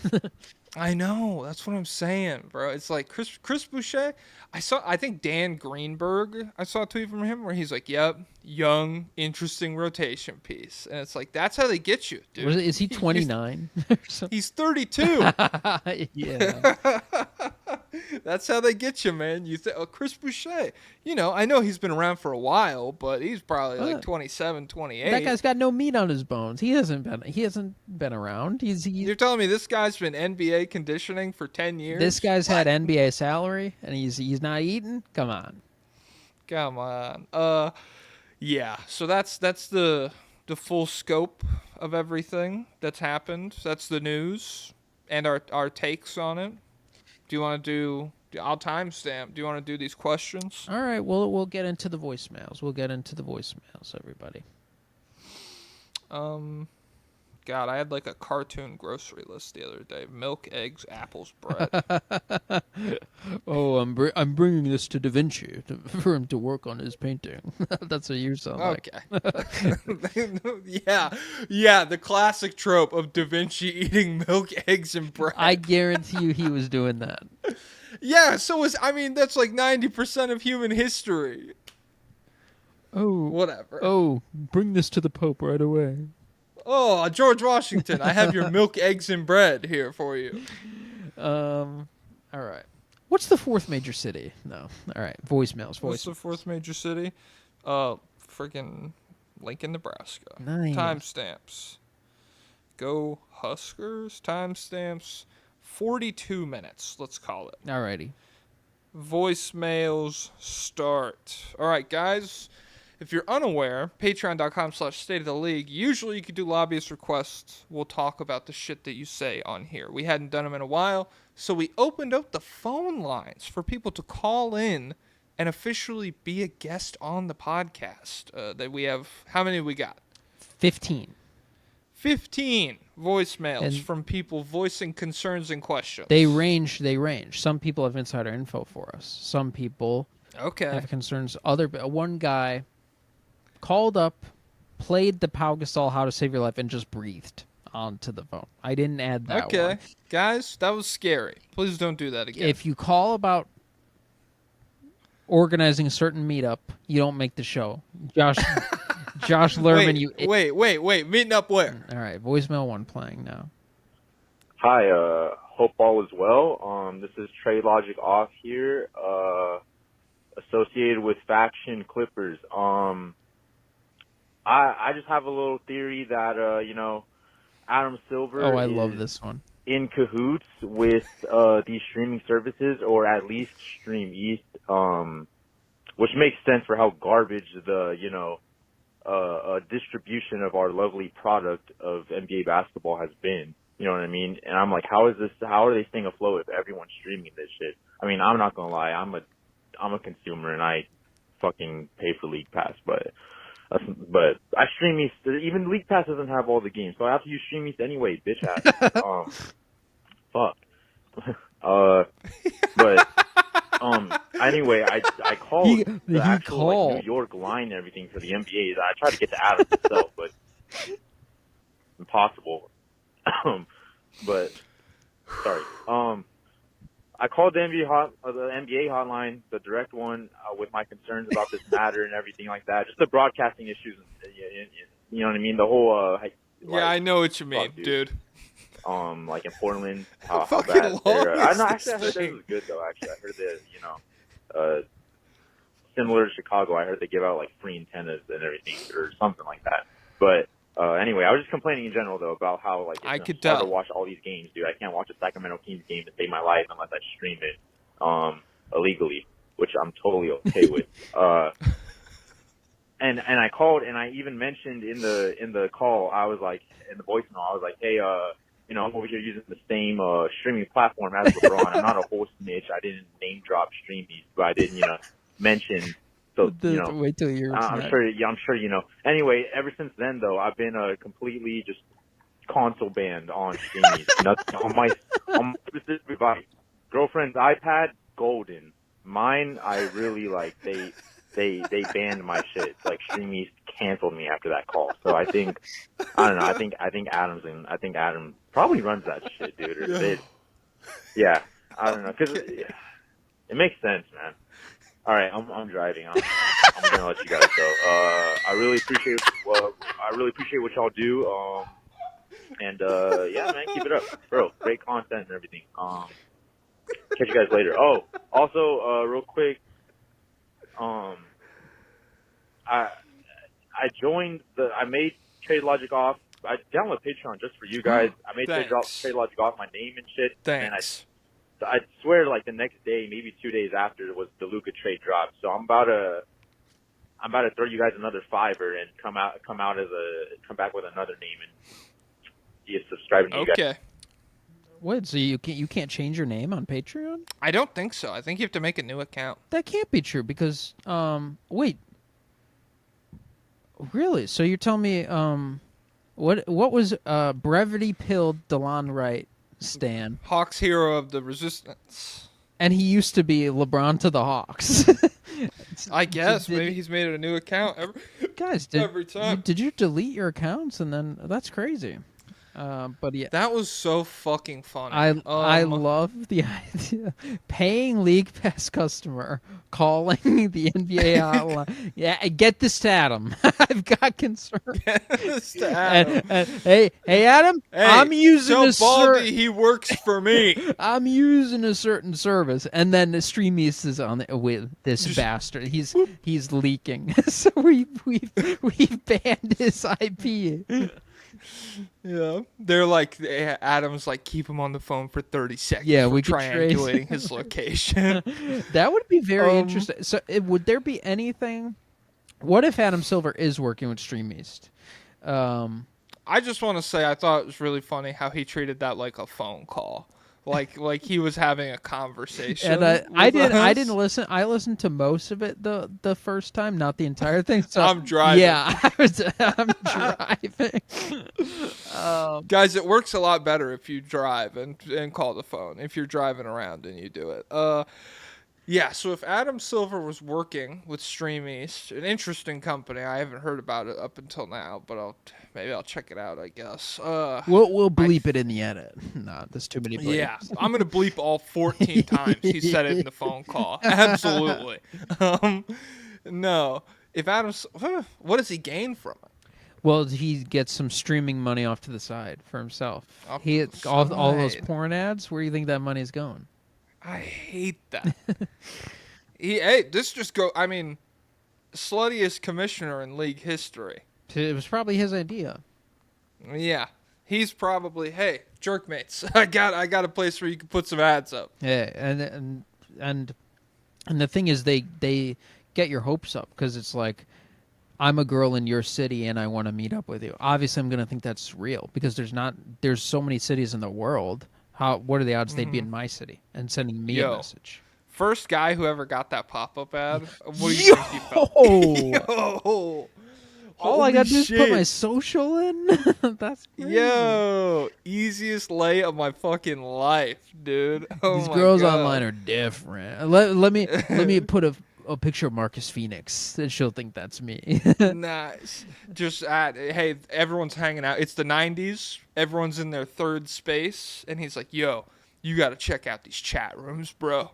I know, that's what I'm saying, bro. It's like Chris Boucher. I think Dan Greenberg. I saw a tweet from him where he's like, "Yep, young, interesting rotation piece," and it's like that's how they get you, dude. Is he 29? He's 32. Yeah. That's how they get you, man. You think, Chris Boucher. You know, I know he's been around for a while, but he's probably like 27, 28. That guy's got no meat on his bones. He hasn't been around. You're telling me this guy's been NBA conditioning for 10 years? This guy's had NBA salary and he's not eating? Come on. Yeah. So that's the full scope of everything that's happened. That's the news and our takes on it. Do you want to do? I'll timestamp. Do you want to do these questions? All right. We'll get into the voicemails. Everybody. God, I had like a cartoon grocery list the other day: milk, eggs, apples, bread. Oh, I'm bringing this to Da Vinci for him to work on his painting. That's what you sound like. Okay. Yeah, the classic trope of Da Vinci eating milk, eggs, and bread. I guarantee you he was doing that. Yeah, that's like 90% of human history. Oh, whatever. Oh, bring this to the Pope right away. Oh, George Washington, I have your milk, eggs, and bread here for you. All right. What's the fourth major city? No. All right. Voicemails. What's the fourth major city? Freaking Lincoln, Nebraska. Nice. Timestamps. Go Huskers. Timestamps. 42 minutes, let's call it. Alrighty. Voicemails start. All right, guys. If you're unaware, patreon.com/state of the league, usually you could do lobbyist requests. We'll talk about the shit that you say on here. We hadn't done them in a while, so we opened up the phone lines for people to call in and officially be a guest on the podcast. That we have, how many we got? 15 voicemails from people voicing concerns and questions. They range. Some people have insider info for us. Some people have concerns. One guy called up, played the Pau Gasol How to Save Your Life, and just breathed onto the phone. I didn't add that one. Okay. Guys, that was scary. Please don't do that again. If you call about organizing a certain meetup, you don't make the show. Josh Lerman, Wait. Meeting up where? All right, voicemail 1 playing now. Hi, hope all is well. This is Trey Logic Off here, associated with Faction Clippers. I just have a little theory that, Adam Silver I love this one. In cahoots with these streaming services, or at least Stream East, which makes sense for how garbage the, distribution of our lovely product of NBA basketball has been. You know what I mean? And I'm like, how are they staying afloat if everyone's streaming this shit? I mean, I'm not gonna lie, I'm a consumer and I fucking pay for League Pass, but I stream East. Even League Pass doesn't have all the games, so I have to use Stream East anyway, bitch ass. Fuck. But anyway, I called the actual New York line and everything for the NBA. I tried to get to Adam himself, but impossible. But sorry. I called the NBA hotline, the direct one, with my concerns about this matter and everything like that. Just the broadcasting issues, you know what I mean? The whole I know what you mean, dude. Like in Portland, how bad they're. I heard that it was good though. Actually, I heard that similar to Chicago. I heard they give out like free antennas and everything or something like that. But anyway, I was just complaining in general though about how like it's hard to watch all these games, dude. I can't watch a Sacramento Kings game to save my life unless I stream it illegally, which I'm totally okay with. And I called and I even mentioned in the call, I was like, in the voicemail, I was like, hey, I'm over here using the same streaming platform as LeBron. I'm not a whole snitch. I didn't name drop Streamies, but I didn't, mention. So wait till you're. I'm sure. Yeah, I'm sure you know. Anyway, ever since then though, I've been completely just console banned on Streamies. Nothing on my specific device. Girlfriend's iPad, golden. Mine, I really like. They banned my shit. Like Streamies canceled me after that call. So I don't know. I think Adam probably runs that shit, dude. Or yeah. I don't know, cause it makes sense, man. All right, I'm driving. I'm gonna let you guys go. I really appreciate what y'all do. And yeah, man, keep it up, bro. Great content and everything. Catch you guys later. Oh, also, real quick. I made Trade Logic off. I downloaded Patreon just for you guys. I made Trade Logic off my name and shit. Thanks. And I swear, like the next day, maybe 2 days after, was the Luka trade drop. So I'm about to throw you guys another $5 and come back with another name and be subscribing to you guys. Okay. What? So you can't change your name on Patreon? I don't think so. I think you have to make a new account. That can't be true because wait. Really? So you're telling me what was Brevity Pill DeLon Wright Stan? Hawks hero of the resistance. And he used to be LeBron to the Hawks. I guess maybe he's made it a new account every time. Did you delete your accounts and then that's crazy. But yeah, that was so fucking funny. I love the idea. Paying League Pass customer calling the NBA hotline. Yeah, get this to Adam. I've got concern. Get this to Adam. And, hey Adam, hey, I'm using a Baldy he works for me. I'm using a certain service, and then the Streamies is on with this bastard. He's leaking, so we banned his IP. Yeah, they're like Adam's like keep him on the phone for 30 seconds. Yeah, we triangulating his location. That would be very interesting. So, would there be anything? What if Adam Silver is working with Streamies? I just want to say I thought it was really funny how he treated that like a phone call. Like he was having a conversation. And I didn't listen. I listened to most of it the first time, not the entire thing. So I'm driving. Yeah, I'm driving. Guys, it works a lot better if you drive and call the phone. If you're driving around and you do it. Yeah, so if Adam Silver was working with Streamies, an interesting company, I haven't heard about it up until now, but maybe I'll check it out, I guess. We'll bleep it in the edit. No, there's too many bleeps. Yeah, I'm going to bleep all 14 times he said it in the phone call. Absolutely. No. If what does he gain from it? Well, he gets some streaming money off to the side for himself. All those porn ads, where do you think that money's going? I hate that. Sluttiest commissioner in league history. It was probably his idea. Yeah. He's probably, hey, jerkmates, I got a place where you can put some ads up. Yeah, and the thing is they get your hopes up because it's like, I'm a girl in your city and I want to meet up with you. Obviously, I'm going to think that's real because there's so many cities in the world. What are the odds they'd be in my city and sending me a message? First guy who ever got that pop-up ad. What do you think he felt? Yo! All I got to do is put my social in? That's crazy. Yo! Easiest lay of my fucking life, dude. These girls online are different. Let me put a picture of Marcus Phoenix, and she'll think that's me. Nice. Just hey, everyone's hanging out. It's the 90s. Everyone's in their third space, and he's like, yo, you got to check out these chat rooms, bro.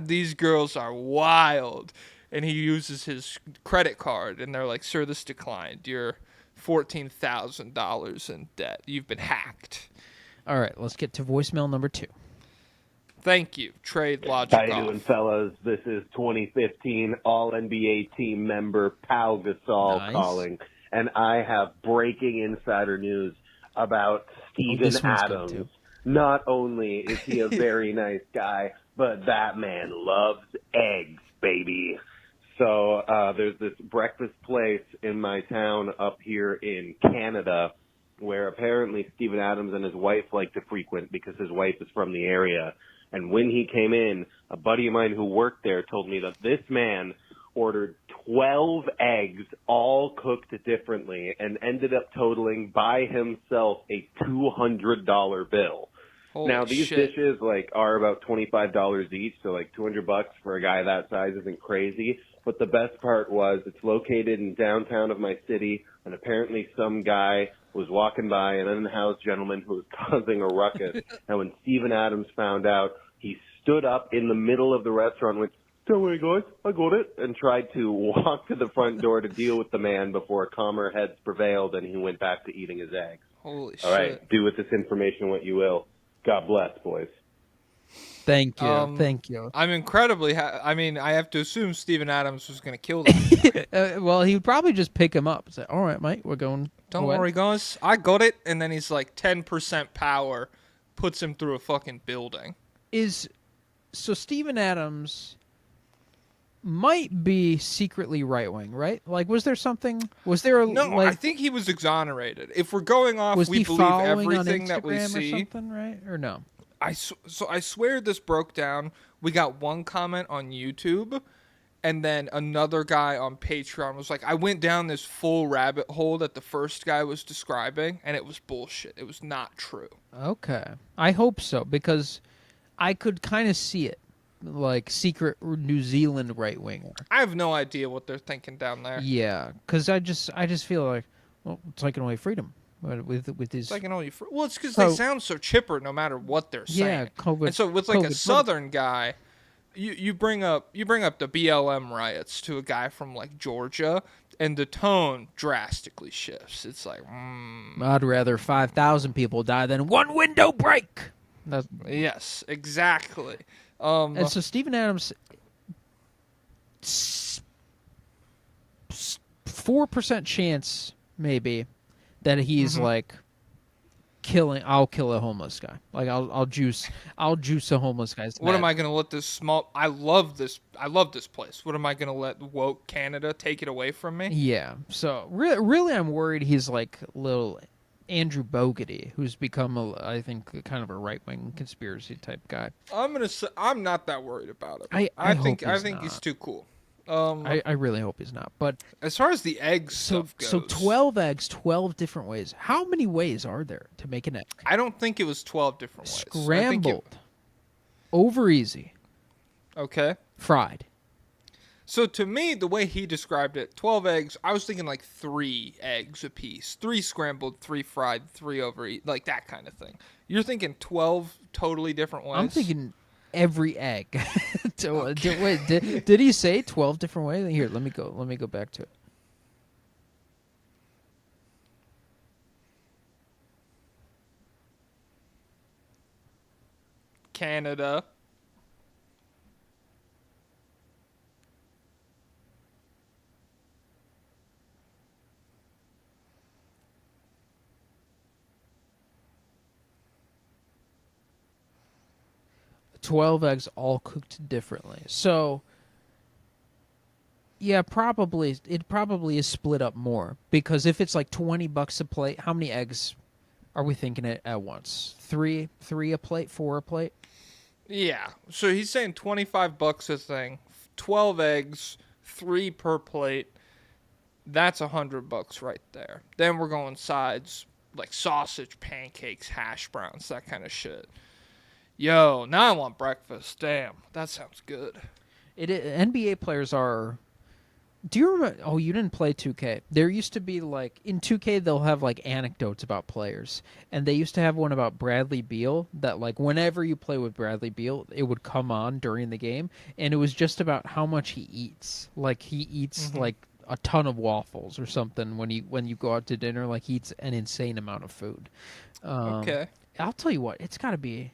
These girls are wild. And he uses his credit card, and they're like, sir, this declined. You're $14,000 in debt. You've been hacked. All right, let's get to voicemail number 2. Thank you. Trade logic How you off. doing, fellas? This is 2015 All-NBA team member Pau Gasol calling, and I have breaking insider news about Steven Adams. Not only is he a very nice guy, but that man loves eggs, baby. So there's this breakfast place in my town up here in Canada where apparently Steven Adams and his wife like to frequent because his wife is from the area. And when he came in, a buddy of mine who worked there told me that this man ordered 12 eggs, all cooked differently, and ended up totaling by himself a $200 bill. Holy now, these shit. dishes are about $25 each, so $200 for a guy that size isn't crazy. But the best part was it's located in downtown of my city, and apparently some guy was walking by, an unhoused gentleman who was causing a ruckus. And when Steven Adams found out, he stood up in the middle of the restaurant and went, "Don't worry, guys, I got it," and tried to walk to the front door to deal with the man before calmer heads prevailed, and he went back to eating his eggs. Holy All shit. right, do with this information what you will. God bless, boys. Thank you. Thank you. I'm incredibly I have to assume Steven Adams was going to kill them. Well, he would probably just pick him up and say, "All right, mate, we're going." Don't worry, guys. I got it. And then he's like 10% power, puts him through a fucking building. So Steven Adams might be secretly right-wing, right? Like, was there No, I think he was exonerated. If we're going off, we believe everything that we see. Or something, right? Or no? So I swear this broke down. We got one comment on YouTube, and then another guy on Patreon was like, I went down this full rabbit hole that the first guy was describing, and it was bullshit. It was not true. Okay. I hope so, because I could kind of see it. Like, secret New Zealand right-winger. I have no idea what they're thinking down there. Yeah, because I just feel like, well, taking away freedom. With his well, it's because they sound so chipper no matter what they're saying. Yeah, COVID. And so with like a Southern guy, you bring up the BLM riots to a guy from like Georgia, and the tone drastically shifts. It's like, I'd rather 5,000 people die than one window break. Yes, exactly. And so Steven Adams, 4% chance maybe that he's like I'll kill a homeless guy. Like I'll juice a homeless guy's What am I gonna let this small? I love this place. What am I gonna let woke Canada take it away from me? Yeah. So really, I'm worried he's like little Andrew Bogarty, who's become I think kind of a right wing conspiracy type guy. I'm not that worried about it. I think he's too cool. I really hope he's not. But as far as the egg stuff goes, so 12 eggs, 12 different ways. How many ways are there to make an egg? I don't think it was 12 different ways. Scrambled, over easy, okay, fried. So to me, the way he described it, 12 eggs, I was thinking like 3 eggs a piece. 3 scrambled, 3 fried, 3 over eat, like that kind of thing. You're thinking 12 totally different ways? I'm thinking every egg. Did he say 12 different ways? Here, let me go back to it. Canada. $12 eggs all cooked differently. So, yeah, it probably is split up more, because if it's like $20 a plate, how many eggs are we thinking at once? 3 a plate, 4 a plate? Yeah. So he's saying $25 a thing, 12 eggs, 3 per plate. That's $100 right there. Then we're going sides like sausage, pancakes, hash browns, that kind of shit. Yo, now I want breakfast. Damn, that sounds good. NBA players are. Do you remember? Oh, you didn't play 2K. There used to be like in 2K they'll have like anecdotes about players, and they used to have one about Bradley Beal that like whenever you play with Bradley Beal, it would come on during the game, and it was just about how much he eats. Like he eats like a ton of waffles or something when you go out to dinner. Like he eats an insane amount of food. Okay. I'll tell you what, it's got to be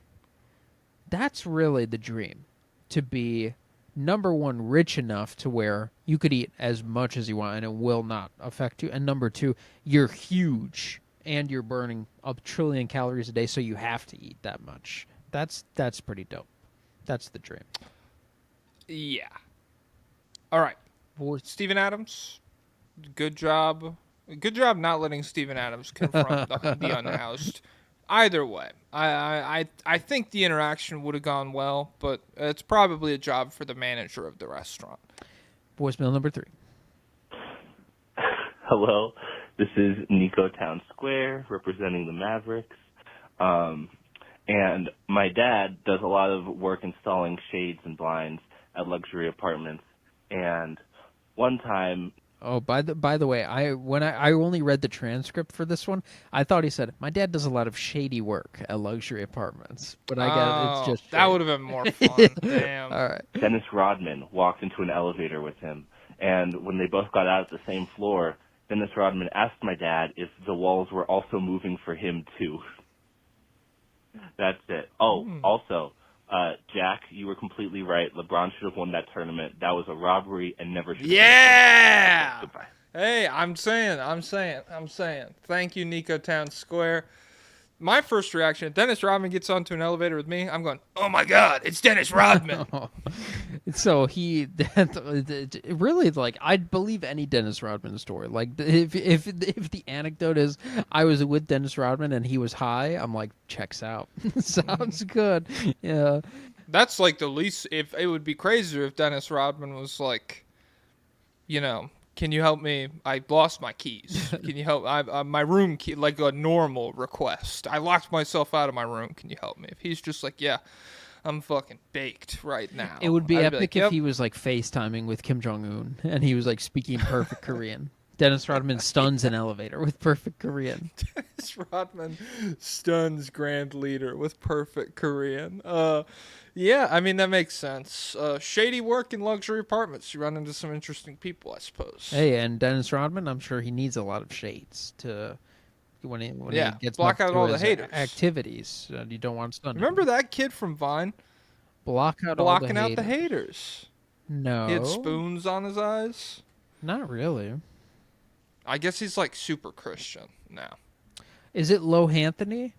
that's really the dream, to be number one, rich enough to where you could eat as much as you want and it will not affect you, and number two, you're huge and you're burning a trillion calories a day, so you have to eat that much. That's pretty dope. That's the dream. Yeah. All right. Steven Adams, good job. Good job not letting Steven Adams confront the unhoused. Either way, I think the interaction would have gone well, but it's probably a job for the manager of the restaurant. Voicemail number 3. Hello, this is Nico Town Square representing the Mavericks. And my dad does a lot of work installing shades and blinds at luxury apartments. And one time... Oh, by the way, I only read the transcript for this one, I thought he said, my dad does a lot of shady work at luxury apartments. But I guess it's just... That would have been more fun. Damn. All right. Dennis Rodman walked into an elevator with him. And when they both got out at the same floor, Dennis Rodman asked my dad if the walls were also moving for him, too. That's it. Oh, also, Jack, you were completely right. LeBron should have won that tournament. That was a robbery and never should have. Yeah! Goodbye. Hey, I'm saying. Thank you, Nico Town Square. My first reaction, if Dennis Rodman gets onto an elevator with me, I'm going, oh my God, it's Dennis Rodman. So really, like, I'd believe any Dennis Rodman story. Like, if the anecdote is I was with Dennis Rodman and he was high, I'm like, checks out. Sounds good. Yeah. That's like the least. If it would be crazier if Dennis Rodman was like, can you help me? I lost my keys. Can you help? My room key, like a normal request. I locked myself out of my room. Can you help me? If he's just like, yeah, I'm fucking baked right now. It would be epic if he was like FaceTiming with Kim Jong-un and he was like speaking perfect Korean. Dennis Rodman stuns an elevator with perfect Korean. Dennis Rodman stuns Grand Leader with perfect Korean. Yeah, I mean, that makes sense. Shady work in luxury apartments. You run into some interesting people, I suppose. Hey, and Dennis Rodman, I'm sure he needs a lot of shades to when he gets block out all the haters. Activities. You don't want to stun. Remember that kid from Vine? Blocking out the haters. No. He had spoons on his eyes. Not really. I guess he's like super Christian now. Is it Lohanthony?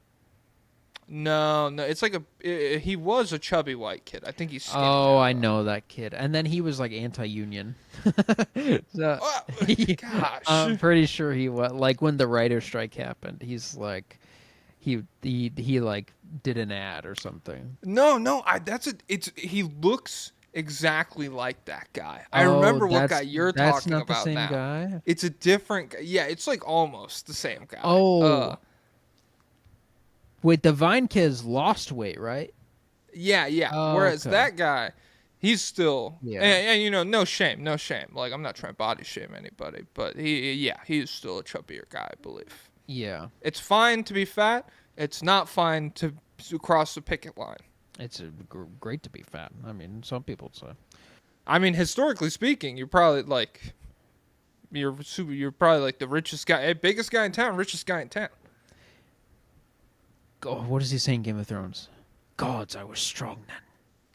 No, it's like he was a chubby white kid. I think he's skinny Oh, now, I know that kid. And then he was like anti-union. Gosh. I'm pretty sure he was, like, when the writer's strike happened, he's like he like did an ad or something. No, he looks exactly like that guy. I remember what guy you're talking about now. That's not the same guy? It's a different guy. Yeah, it's like almost the same guy. Oh. Wait, the Vine kid's lost weight, right? Yeah. Oh, whereas okay. that guy, he's still... Yeah. And no shame. Like, I'm not trying to body shame anybody, but he's still a chubbier guy, I believe. Yeah. It's fine to be fat. It's not fine to cross the picket line. It's great to be fat. I mean, some people say. I mean, historically speaking, you're probably like... You're probably like the richest guy, biggest guy in town, richest guy in town. Oh, what does he say in Game of Thrones? Gods, I was strong then.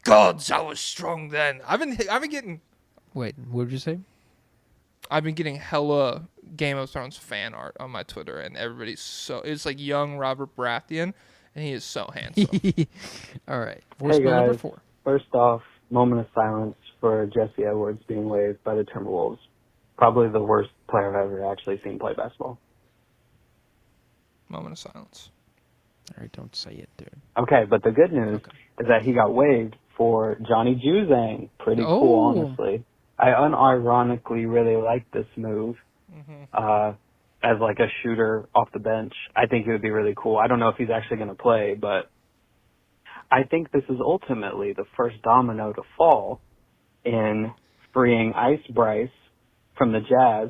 Gods, I was strong then. I've been getting... Wait, what did you say? I've been getting hella Game of Thrones fan art on my Twitter, and everybody's it's like young Robert Baratheon, and he is so handsome. All right. Hey guys, number 4. First off, moment of silence for Jesse Edwards being waived by the Timberwolves. Probably the worst player I've ever actually seen play basketball. Moment of silence. All right, don't say it, dude. Okay, but the good news is that he got waived for Johnny Juzang. Pretty cool, honestly. I unironically really like this move as like a shooter off the bench. I think it would be really cool. I don't know if he's actually going to play, but I think this is ultimately the first domino to fall in freeing Ice Bryce from the Jazz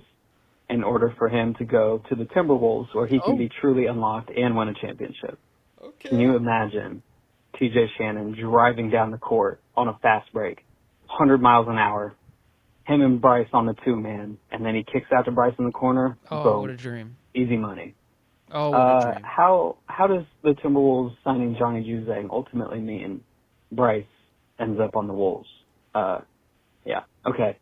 in order for him to go to the Timberwolves where he can be truly unlocked and win a championship. Okay. Can you imagine TJ Shannon driving down the court on a fast break, 100 miles an hour, him and Bryce on the 2-man, and then he kicks out to Bryce in the corner? Oh, boom. What a dream. Easy money. Oh, what a dream. How does the Timberwolves signing Johnny Juzang ultimately mean Bryce ends up on the Wolves. Yeah. Okay.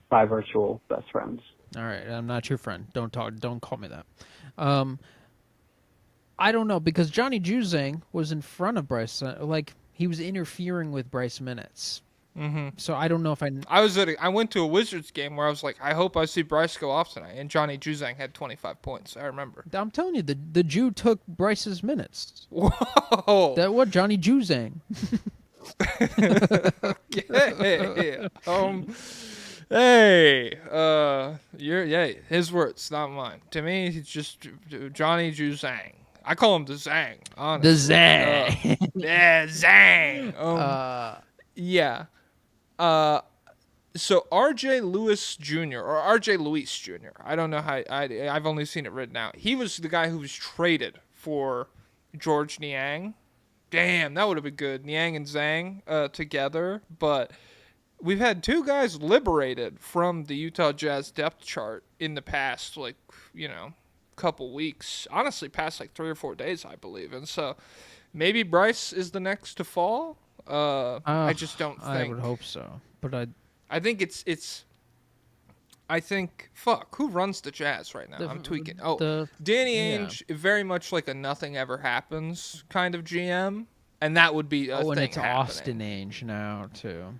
Bye, virtual best friends. All right, I'm not your friend. Don't call me that. I don't know, because Johnny Juzang was in front of Bryce. Like, he was interfering with Bryce minutes. Mm-hmm. So I don't know if I went to a Wizards game where I was like, I hope I see Bryce go off tonight, and Johnny Juzang had 25 points. I remember. I'm telling you, the Jew took Bryce's minutes. Whoa! That what Johnny Juzang? Hey, his words, not mine. To me, he's just Johnny Juzang. I call him the Zang, honestly. The Zang. Yeah, Zang. Yeah. So R.J. Lewis Jr. or R.J. Luis Jr. I don't know how. I've only seen it written out. He was the guy who was traded for George Niang. Damn, that would have been good. Niang and Zhang together. But we've had two guys liberated from the Utah Jazz depth chart in the past, couple weeks. Honestly, past 3 or 4 days, I believe. And so maybe Bryce is the next to fall. I just don't think. I would hope so, but I think it's. I think who runs the Jazz right now? I'm tweaking. Danny Ainge, very much like a nothing ever happens kind of GM, and that would be a thing. And it's happening. Austin Ainge now too.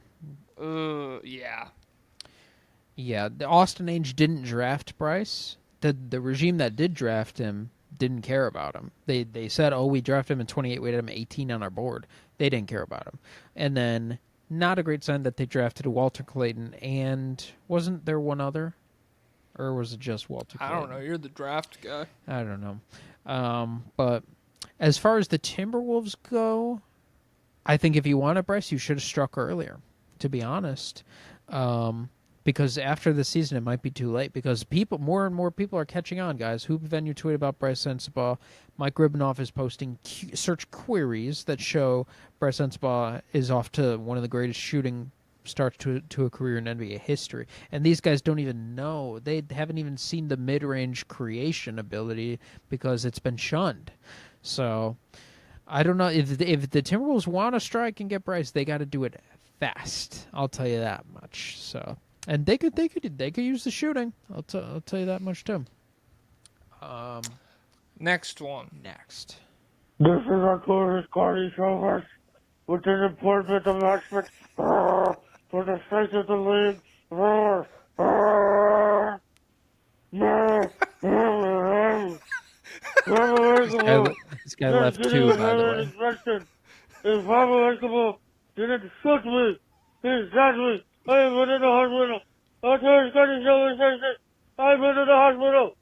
Yeah. Yeah, the Austin Ainge didn't draft Bryce. The regime that did draft him didn't care about him. They said, we drafted him in 28, we had him 18 on our board. They didn't care about him. And then, not a great sign that they drafted Walter Clayton, and wasn't there one other? Or was it just Walter Clayton? I don't know. You're the draft guy. I don't know. But as far as the Timberwolves go, I think if you wanted Bryce, you should have struck earlier, to be honest. Because after the season, it might be too late. Because more and more people are catching on, guys. Hoop Venue tweeted about Bryce Sensabaugh. Mike Ribanoff is posting search queries that show Bryce Sensabaugh is off to one of the greatest shooting starts to a career in NBA history. And these guys don't even know. They haven't even seen the mid-range creation ability because it's been shunned. So I don't know. If the Timberwolves want to strike and get Bryce, they got to do it fast. I'll tell you that much. So. And they could use the shooting. I'll tell you that much too. Next one. Next. This is our tourist Cardi Showers, which is important announcement for the sake of the league. This guy left too, by the way. If Pablo didn't shoot me, he shot me. I've been in the hospital. Our tourist Cardi Showers says it. I've been in the hospital.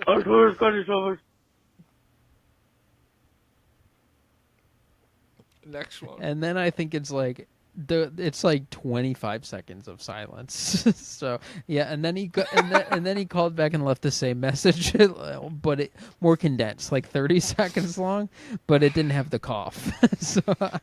Our tourist Cardi Showers. Next one. And then I think it's like 25 seconds of silence. So yeah, and then he then he called back and left the same message, but more condensed, 30 seconds long, but it didn't have the cough. So I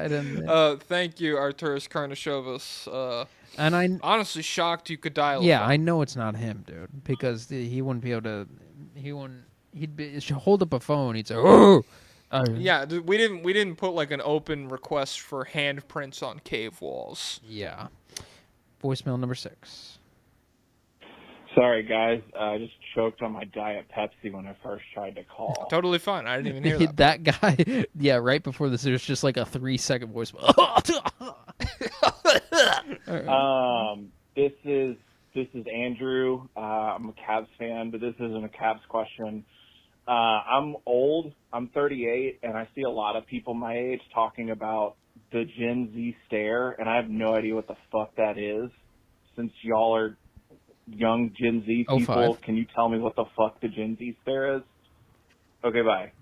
didn't. Thank you, Arturas Karnisovas. And I'm honestly shocked you could dial. Yeah, I know it's not him, dude, because he wouldn't be able to. He'd hold up a phone. He'd say, "Oh." Yeah, we didn't put an open request for handprints on cave walls. Yeah. Voicemail number 6. Sorry, guys. I just choked on my Diet Pepsi when I first tried to call. Totally fine. I didn't even hear that. That guy, yeah, right before this, there's just a 3-second voicemail. This is Andrew. I'm a Cavs fan, but this isn't a Cavs question. I'm old. I'm 38, and I see a lot of people my age talking about the Gen Z stare, and I have no idea what the fuck that is. Since y'all are young Gen Z people, can you tell me what the fuck the Gen Z stare is? Okay, bye.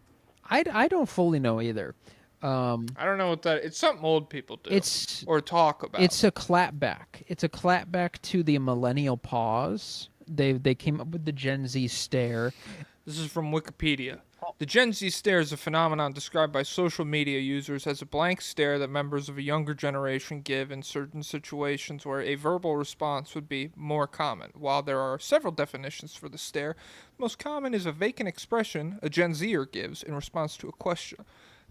I don't fully know either. I don't know what that. It's something old people do. Or talk about. It's a clapback. It's a clapback to the millennial pause. They came up with the Gen Z stare. This is from Wikipedia. The Gen Z stare is a phenomenon described by social media users as a blank stare that members of a younger generation give in certain situations where a verbal response would be more common. While there are several definitions for the stare, the most common is a vacant expression a Gen Zer gives in response to a question.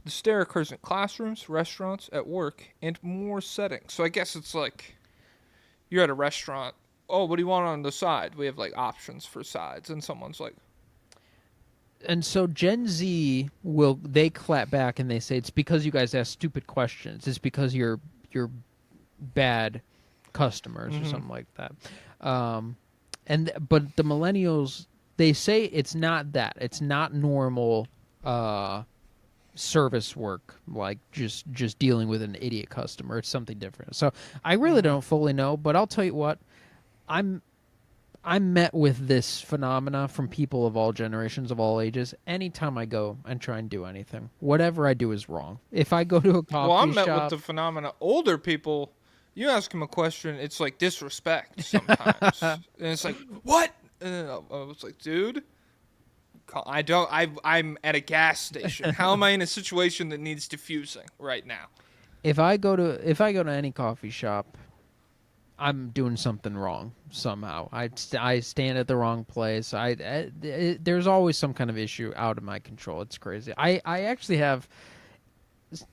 The stare occurs in classrooms, restaurants, at work, and more settings. So I guess it's like you're at a restaurant. Oh, what do you want on the side? We have like options for sides, and someone's like, and so Gen Z they clap back and they say it's because you guys ask stupid questions. It's because you're bad customers or something like that. But the millennials, they say it's not that. It's not normal service work, like just dealing with an idiot customer. It's something different. So I really don't fully know, but I'll tell you what, I'm met with this phenomena from people of all generations, of all ages. Anytime I go and try and do anything, whatever I do is wrong. If I go to a coffee shop... Well, I'm met with the phenomena. Older people, you ask them a question, it's like disrespect sometimes. And it's like, what? And I was like, dude, I'm at a gas station. How am I in a situation that needs diffusing right now? If I go to any coffee shop, I'm doing something wrong somehow. I stand at the wrong place. There's always some kind of issue out of my control. It's crazy. I actually have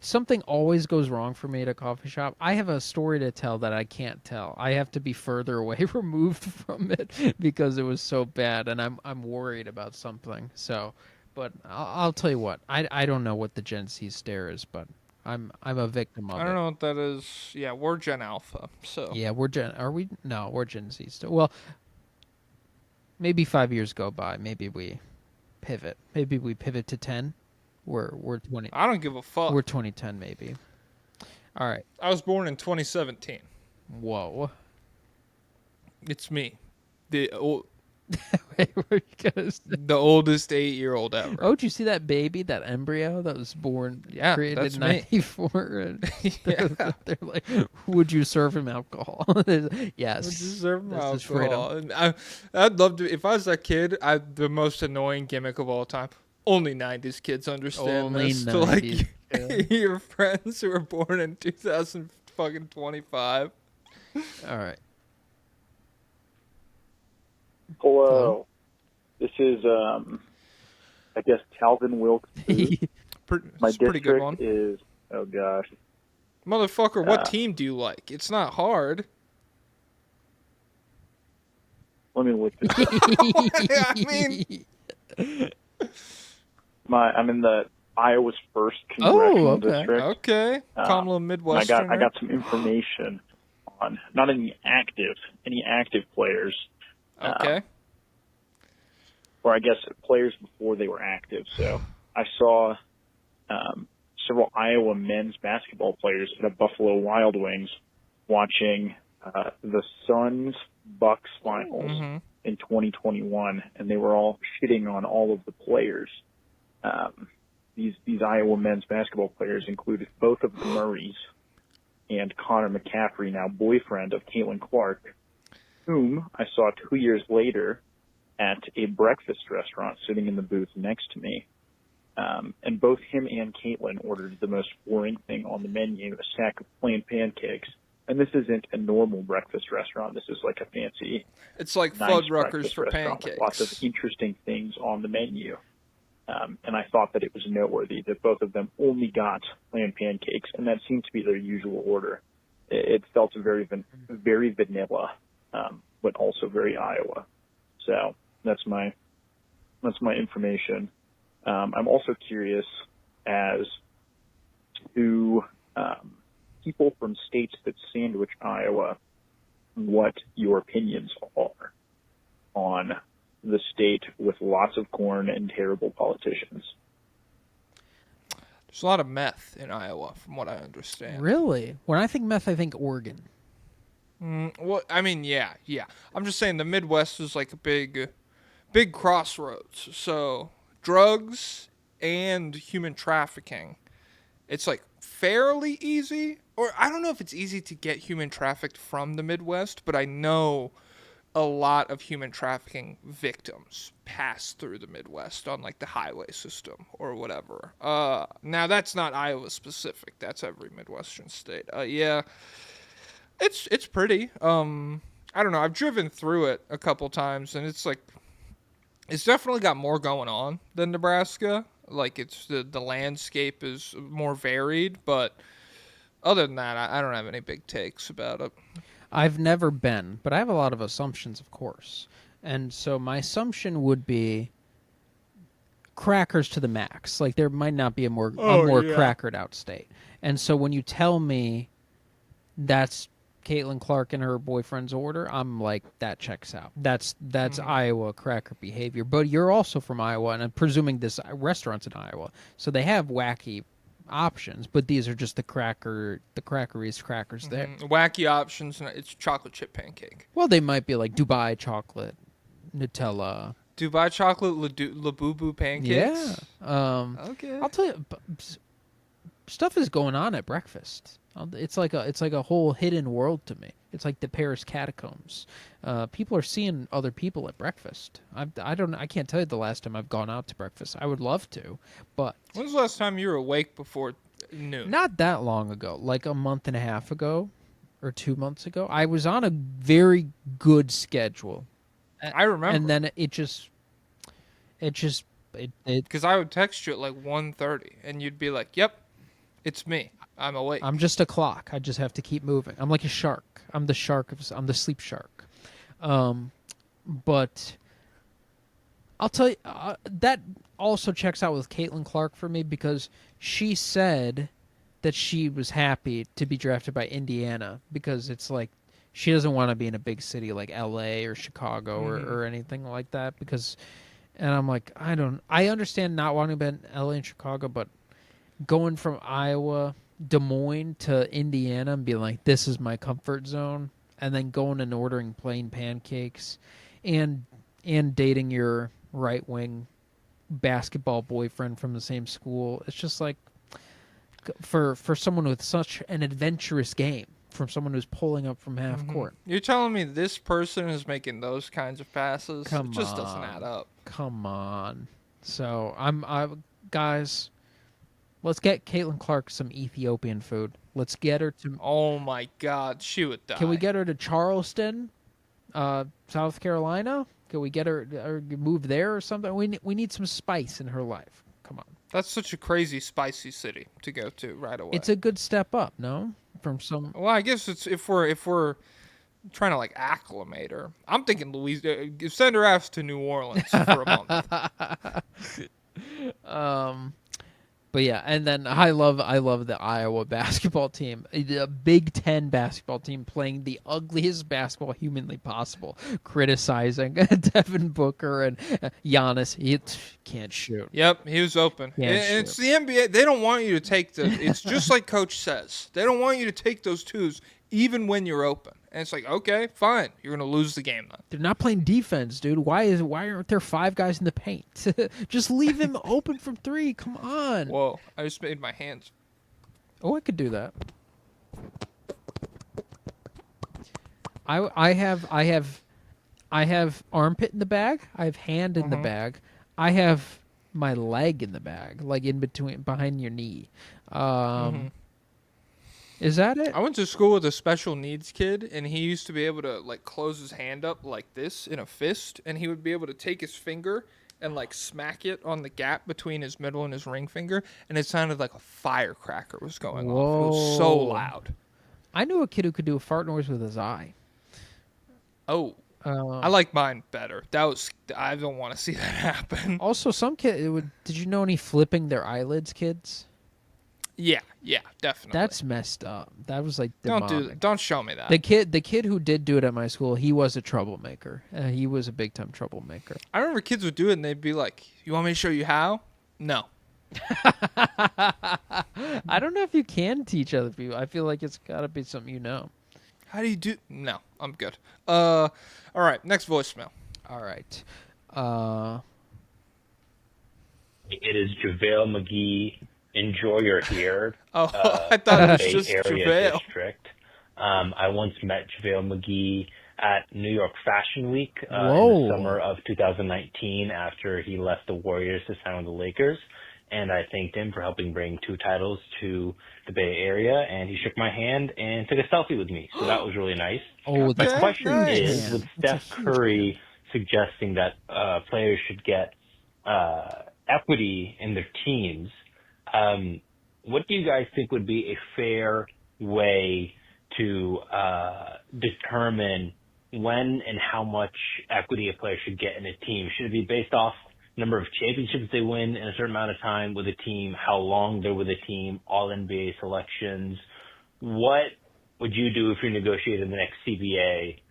something always goes wrong for me at a coffee shop. I have a story to tell that I can't tell. I have to be further away removed from it because it was so bad, and I'm worried about something. So, but I'll tell you what. I don't know what the Gen Z stare is, but I'm a victim of it. I don't know what that is. Yeah, we're Gen Alpha, so. Yeah, we're Gen Z still. Well, maybe 5 years go by. Maybe we pivot. Maybe we pivot to 10. We're 20. I don't give a fuck. We're 2010 maybe. All right. I was born in 2017. Whoa. It's me. Wait, what are you gonna say? The oldest 8-year-old ever. Oh, did you see that baby, that embryo that was born, created that's in 94? And yeah. They're like, would you serve him alcohol? Yes. Would you serve him This is alcohol? freedom. I'd love to, if I was that kid, the most annoying gimmick of all time. Only 90s kids understand Only this. 90s, To like yeah. your friends who were born in 2025. All right. Hello. This is, I guess, Calvin Wilkes. My pretty good one. district is, oh gosh. Motherfucker, what team do you like? It's not hard. Let me look this up. I mean, I'm in the Iowa's first congressional okay. district. Okay. Kamala Midwestern. I got some information on not any active players. Okay. Or I guess players before they were active. So I saw several Iowa men's basketball players at a Buffalo Wild Wings watching the Suns-Bucks finals in 2021, and they were all shitting on all of the players. These Iowa men's basketball players included both of the Murrays and Connor McCaffrey, now boyfriend of Caitlin Clark, whom I saw 2 years later at a breakfast restaurant sitting in the booth next to me. And both him and Caitlin ordered the most boring thing on the menu, a stack of plain pancakes. And this isn't a normal breakfast restaurant. This is like a fancy... It's like nice Fuddruckers for restaurant pancakes. with lots of interesting things on the menu. And I thought that it was noteworthy that both of them only got plain pancakes, and that seemed to be their usual order. It felt very vanilla, but also very Iowa. So that's my information. I'm also curious as to people from states that sandwich Iowa, what your opinions are on the state with lots of corn and terrible politicians. There's a lot of meth in Iowa, from what I understand. Really? When I think meth, I think Oregon. Well, I mean, yeah. I'm just saying the Midwest is like a big crossroads. So drugs and human trafficking, it's like fairly easy. Or I don't know if it's easy to get human trafficked from the Midwest, but I know a lot of human trafficking victims pass through the Midwest on like the highway system or whatever. Now that's not Iowa specific. That's every Midwestern state. Yeah, it's pretty. I don't know. I've driven through it a couple times, and it's like it's definitely got more going on than Nebraska. Like it's the landscape is more varied, but other than that, I don't have any big takes about it. I've never been, but I have a lot of assumptions, of course. And so my assumption would be crackers to the max. Like there might not be a more crackered out state. And so when you tell me that's Caitlin Clark and her boyfriend's order, I'm like, that checks out. That's Iowa cracker behavior. But you're also from Iowa, and I'm presuming this restaurant's in Iowa, so they have wacky options, but these are just the crackeries crackers there. Wacky options, and it's chocolate chip pancake. Well, they might be like Dubai chocolate, Nutella. Dubai chocolate Labubu pancakes? Yeah. Okay. I'll tell you, stuff is going on at breakfast. It's like a whole hidden world to me. It's like the Paris catacombs. People are seeing other people at breakfast. I can't tell you the last time I've gone out to breakfast. I would love to, but when's the last time you were awake before noon? Not that long ago, like a month and a half ago, or 2 months ago. I was on a very good schedule. I remember, and then it because I would text you at like 1:30, and you'd be like, "Yep, it's me. I'm awake. I'm just a clock. I just have to keep moving. I'm like a shark. I'm the sleep shark." But I'll tell you, that also checks out with Caitlin Clark for me, because she said that she was happy to be drafted by Indiana because it's like she doesn't want to be in a big city like LA or Chicago or anything like that, and I'm like, I understand not wanting to be in LA and Chicago, but going from Iowa, Des Moines to Indiana and being like, this is my comfort zone, and then going and ordering plain pancakes and dating your right-wing basketball boyfriend from the same school, it's just like, for someone with such an adventurous game, from someone who's pulling up from half court. You're telling me this person is making those kinds of passes? It just doesn't add up. Come on. So guys, let's get Caitlin Clark some Ethiopian food. Let's get her to... Oh, my God. She would die. Can we get her to Charleston, South Carolina? Can we get her or move there or something? We need some spice in her life. Come on. That's such a crazy, spicy city to go to right away. It's a good step up, no? From some... Well, I guess it's if we're trying to, like, acclimate her. I'm thinking send her ass to New Orleans for a month. But yeah, and then I love the Iowa basketball team, the Big Ten basketball team playing the ugliest basketball humanly possible, criticizing Devin Booker and Giannis. He can't shoot. Yep, he was open. And it's the NBA. They don't want you to take it's just like Coach says. They don't want you to take those twos even when you're open. And it's like, okay, fine. You're going to lose the game then. They're not playing defense, dude. Why aren't there 5 guys in the paint? Just leave him open from 3. Come on. Whoa, I just made my hands. Oh, I could do that. I have armpit in the bag. I have hand in the bag. I have my leg in the bag, like behind your knee. Is that it? I went to school with a special needs kid, and he used to be able to like close his hand up like this in a fist, and he would be able to take his finger and like smack it on the gap between his middle and his ring finger, and it sounded like a firecracker was going off. It was so loud. I knew a kid who could do a fart noise with his eye. Oh. I like mine better. I don't want to see that happen. Also, some kid did you know any flipping their eyelids kids? Yeah, definitely. That's messed up. That was like demonic. Don't show me that. The kid who did do it at my school, he was a troublemaker. He was a big time troublemaker. I remember kids would do it and they'd be like, "You want me to show you how?" No. I don't know if you can teach other people. I feel like it's got to be something you know. How do you do? No, I'm good. All right, next voicemail. All right. It is JaVale McGee. Enjoy your hair. I thought it was just Bay Area JaVale. District. I once met JaVale McGee at New York Fashion Week in the summer of 2019 after he left the Warriors to sign with the Lakers. And I thanked him for helping bring 2 titles to the Bay Area. And he shook my hand and took a selfie with me. So that was really nice. Oh, my question nice. is, with Steph Curry suggesting that players should get equity in their teams, what do you guys think would be a fair way to determine when and how much equity a player should get in a team? Should it be based off number of championships they win in a certain amount of time with a team, how long they're with a team, all NBA selections? What would you do if you're negotiating the next CBA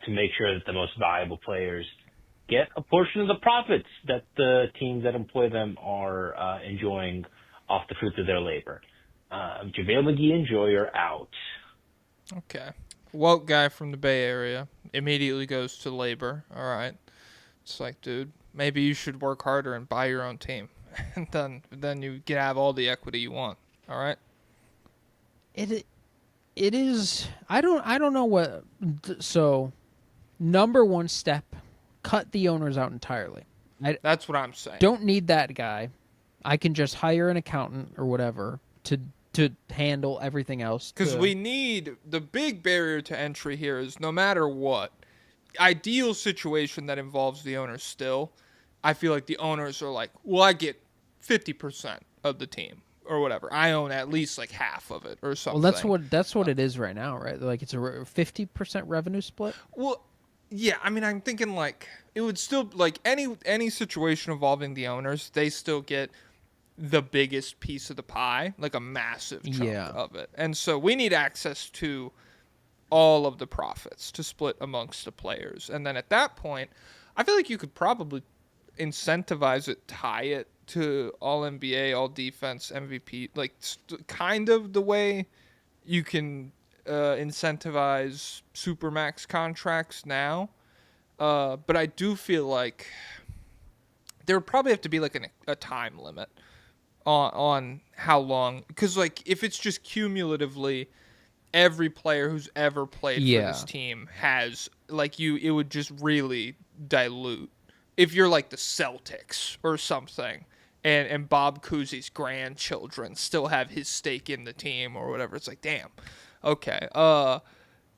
to make sure that the most valuable players get a portion of the profits that the teams that employ them are enjoying off the fruits of their labor? JaVale McGee, enjoy your out. Okay. Woke guy from the Bay Area immediately goes to labor. All right. It's like, dude, maybe you should work harder and buy your own team. And then you can have all the equity you want. All right? It is I don't know what so number one step, cut the owners out entirely. That's what I'm saying. Don't need that guy. I can just hire an accountant or whatever to handle everything else. Because we need the big barrier to entry here is no matter what, ideal situation that involves the owners still, I feel like the owners are like, well, I get 50% of the team or whatever. I own at least like half of it or something. Well, that's what it is right now, right? Like it's a 50% revenue split. Well, yeah, I mean, I'm thinking like it would still like any situation involving the owners, they still get the biggest piece of the pie, like a massive chunk of it. And so we need access to all of the profits to split amongst the players. And then at that point, I feel like you could probably incentivize it, tie it to all NBA, all defense, MVP, like kind of the way you can incentivize supermax contracts now. But I do feel like there would probably have to be like a time limit on how long, because like if it's just cumulatively every player who's ever played for this team has like it would just really dilute if you're like the Celtics or something and Bob Cousy's grandchildren still have his stake in the team or whatever. It's like, damn, okay,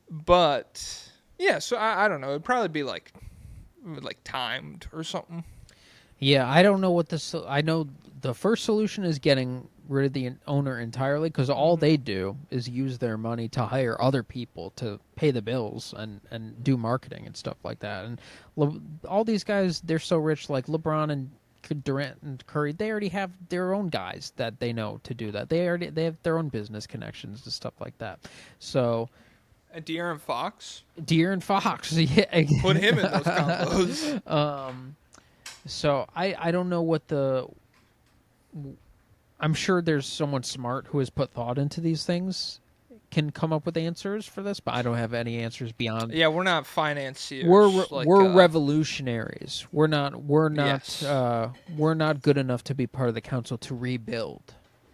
but yeah, so I don't know, it'd probably be like timed or something. Yeah, I don't know what this. I know the first solution is getting rid of the owner entirely, because all they do is use their money to hire other people to pay the bills and do marketing and stuff like that. And all these guys, they're so rich, like LeBron and Durant and Curry, they already have their own guys that they know to do that. They have their own business connections and stuff like that. So. De'Aaron Fox, yeah, put him in those combos. So I don't know what I'm sure there's someone smart who has put thought into these things can come up with answers for this, but I don't have any answers beyond. Yeah, we're not financiers. We're revolutionaries. We're not good enough to be part of the council to rebuild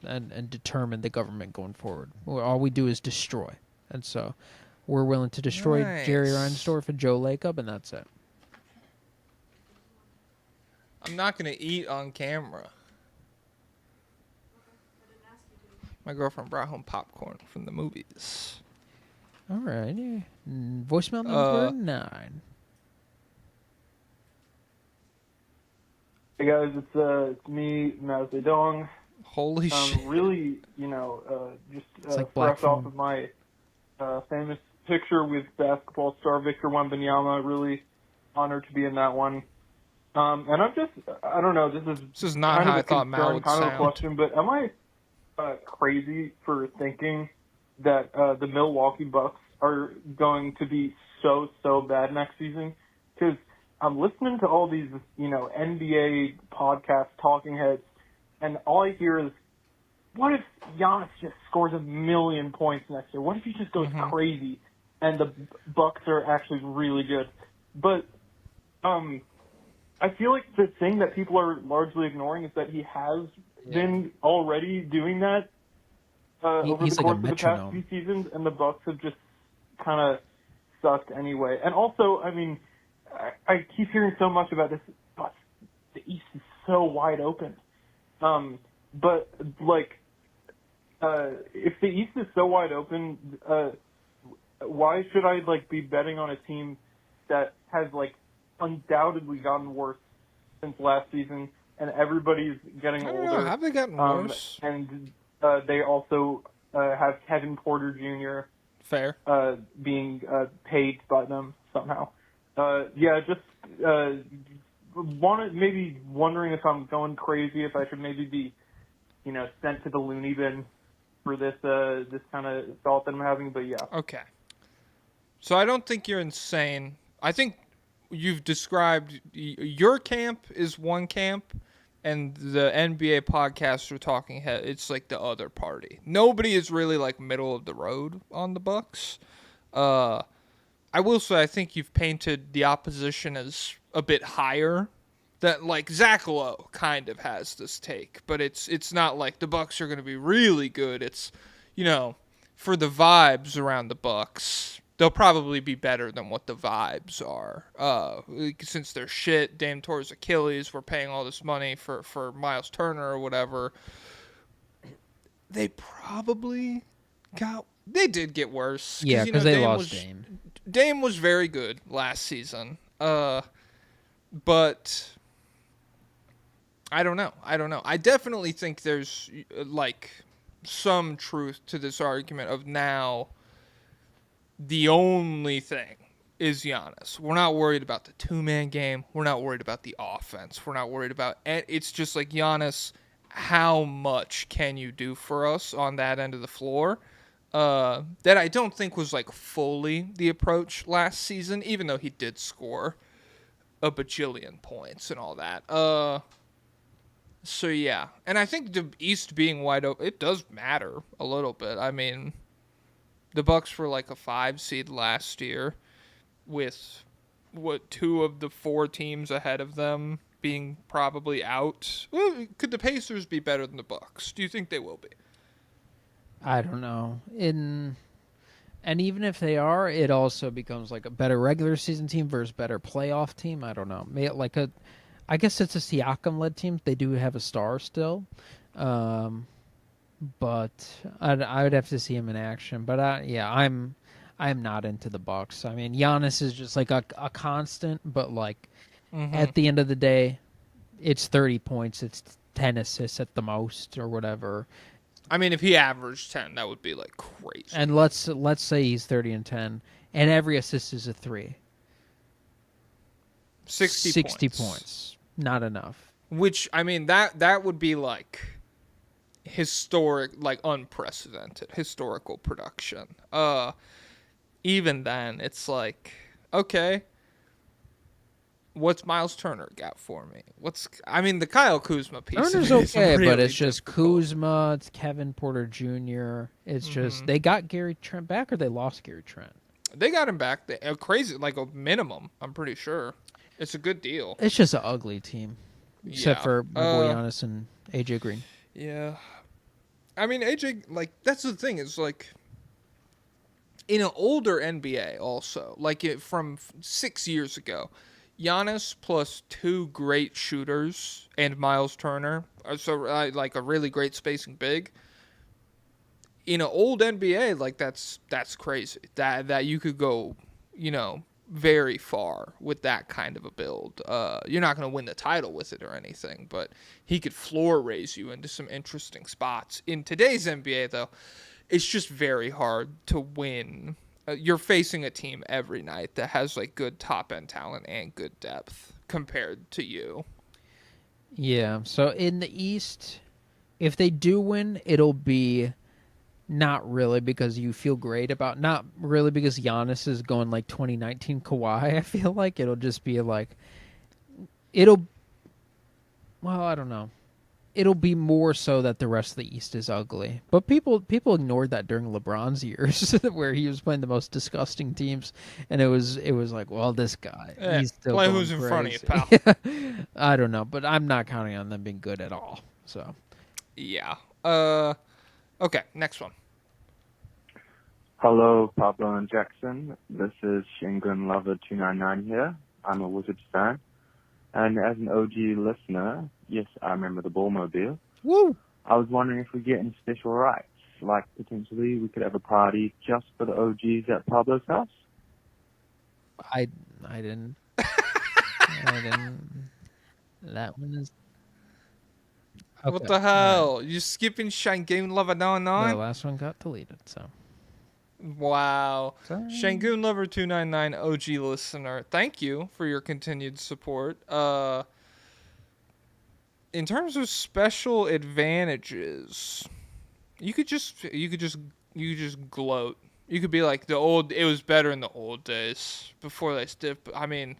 and determine the government going forward. All we do is destroy, and so we're willing to destroy Jerry Reinsdorf and Joe Lacob, and that's it. I'm not going to eat on camera. My girlfriend brought home popcorn from the movies. All right. Yeah. Voicemail number 9. Hey guys, it's me, Mao Zedong. Holy shit. Really, fresh off of my famous picture with basketball star Victor Wembanyama. Really honored to be in that one. And I don't know, this is not how I thought Mao would kind sound. of a question, but am I crazy for thinking that the Milwaukee Bucks are going to be so bad next season? Because I'm listening to all these, NBA podcast talking heads, and all I hear is, what if Giannis just scores 1 million points next year? What if he just goes crazy and the Bucks are actually really good? But I feel like the thing that people are largely ignoring is that he has been already doing that over the course of the past few seasons, and the Bucks have just kind of sucked anyway. And also, I mean, I keep hearing so much about this, but the East is so wide open. But like, if the East is so wide open, why should I like be betting on a team that has like undoubtedly gotten worse since last season, and everybody's getting older? Have they gotten worse? And they also have Kevin Porter Jr. Fair. Being paid by them somehow. Just maybe wondering if I'm going crazy, if I should maybe be, sent to the loony bin for this kind of thought that I'm having. But yeah. Okay. So I don't think you're insane. I think you've described your camp is one camp, and the NBA podcasts are talking head. It's like the other party. Nobody is really like middle of the road on the Bucks. I will say I think you've painted the opposition as a bit higher. That like Zach Lowe kind of has this take, but it's not like the Bucks are going to be really good. It's for the vibes around the Bucks, they'll probably be better than what the vibes are. Since they're shit, Dame tore his Achilles, we're paying all this money for Miles Turner or whatever. They probably they did get worse. Yeah, because they lost Dame. Dame was very good last season. But I don't know. I definitely think there's like some truth to this argument of now the only thing is Giannis. We're not worried about the two-man game. We're not worried about the offense. We're not worried about it. It's just like, Giannis, how much can you do for us on that end of the floor? That I don't think was like fully the approach last season, even though he did score a bajillion points and all that. So yeah, and I think the East being wide open, it does matter a little bit. I mean, the Bucks were like a 5 seed last year, with 2 of the 4 teams ahead of them being probably out. Well, could the Pacers be better than the Bucks? Do you think they will be? I don't know. And even if they are, it also becomes like a better regular season team versus better playoff team. I don't know. I guess it's a Siakam-led team. They do have a star still. But I would have to see him in action. But I'm not into the Bucks. I mean, Giannis is just like a constant, but like at the end of the day, it's 30 points, it's 10 assists at the most or whatever. I mean, if he averaged 10, that would be like crazy. And let's say he's 30 and 10, and every assist is a 3. 60 points. Not enough. Which, I mean, that would be like historic, like unprecedented historical production. Even then, it's like, okay, what's Miles Turner got for me? The Kyle Kuzma piece Turner's okay, really, but it's just Kuzma, it's Kevin Porter Jr. It's just, they got Gary Trent back, or they lost Gary Trent? They got him back. Crazy, like a minimum, I'm pretty sure. It's a good deal. It's just an ugly team. Except for my boy Giannis and AJ Green. Yeah. I mean, AJ, like, that's the thing, is like, in an older NBA also, like from 6 years ago, Giannis plus 2 great shooters and Miles Turner, so like a really great spacing big. In an old NBA, like that's crazy. That you could go, very far with that kind of a build. You're not going to win the title with it or anything, but he could floor raise you into some interesting spots. In today's NBA, though, it's just very hard to win. You're facing a team every night that has like good top end talent and good depth compared to you. Yeah. So in the East, if they do win, it'll be not really because you feel great about, not really because Giannis is going like 2019 Kawhi. I feel like it'll just be like, I don't know. It'll be more so that the rest of the East is ugly. But people ignored that during LeBron's years where he was playing the most disgusting teams, and it was like, well, this guy, he's still play going who's in crazy. front of you, pal. I don't know, but I'm not counting on them being good at all. So, yeah. Okay, next one. Hello, Pablo and Jackson. This is Shingun Lover 299 here. I'm a Wizards fan. And as an OG listener, yes, I remember the Ballmobile. Woo! I was wondering if we get any special rights, like potentially we could have a party just for the OGs at Pablo's house. I didn't. I didn't. That one is. Okay. What the hell? Right. You skipping Shangoon Lover 99? The last one got deleted, so. Wow. Shangoon Lover 299 OG listener, thank you for your continued support. In terms of special advantages, you could just gloat. You could be like it was better in the old days before they stiff. I mean,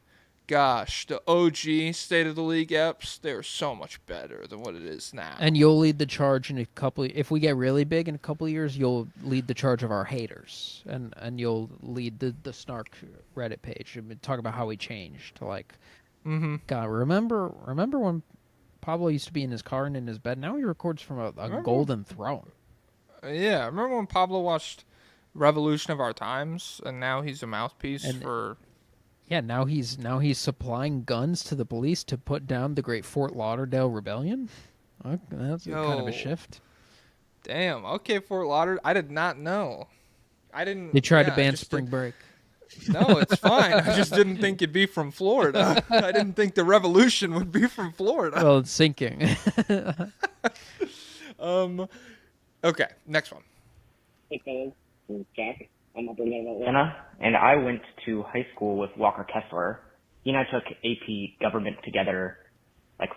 gosh, the OG State of the League eps, they were so much better than what it is now. And you'll lead the charge in a couple. If we get really big in a couple of years, you'll lead the charge of our haters, and you'll lead the Snark Reddit page and talk about how we changed. Like, God, remember when Pablo used to be in his car and in his bed? Now he records from a golden throne. Yeah, remember when Pablo watched Revolution of Our Times, and now he's a mouthpiece for. Yeah, now he's supplying guns to the police to put down the Great Fort Lauderdale Rebellion. Okay, that's kind of a shift. Damn. Okay, Fort Lauderdale. I did not know. I didn't. They tried to ban spring break. No, it's fine. I just didn't think it'd be from Florida. I didn't think the revolution would be from Florida. Well, it's sinking. Okay, next one. Hey, fellas. This is Jack. I'm up in Atlanta, and I went to high school with Walker Kessler. He and I took AP Government together like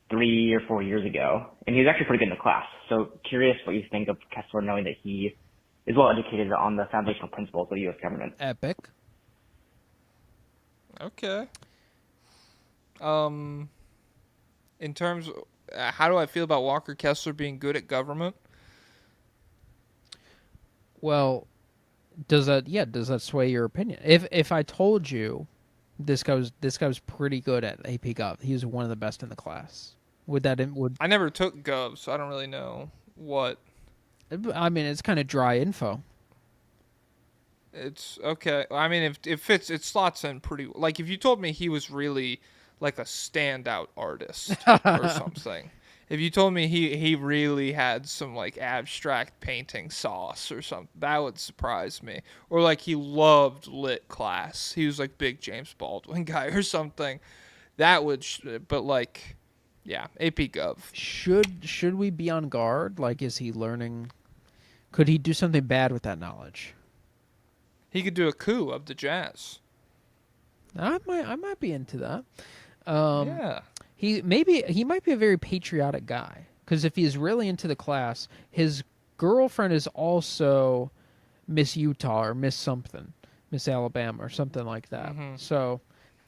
3 or 4 years ago, and he was actually pretty good in the class. So curious what you think of Kessler, knowing that he is well educated on the foundational principles of the U.S. government. Epic. Okay. In terms of, how do I feel about Walker Kessler being good at government? Well, does that sway your opinion? If I told you this guy was pretty good at AP Gov, he was one of the best in the class. I never took Gov, so I don't really know what. I mean, it's kind of dry info. It's okay. I mean, it slots in pretty. Like if you told me he was really like a standout artist or something. If you told me he really had some like abstract painting sauce or something, that would surprise me. Or like he loved lit class. He was like big James Baldwin guy or something. That would, but like, yeah, AP Gov. Should we be on guard? Like, is he learning? Could he do something bad with that knowledge? He could do a coup of the jazz. I might be into that. Yeah. He might be a very patriotic guy, because if he's really into the class, his girlfriend is also Miss Utah or Miss something, Miss Alabama or something like that. So,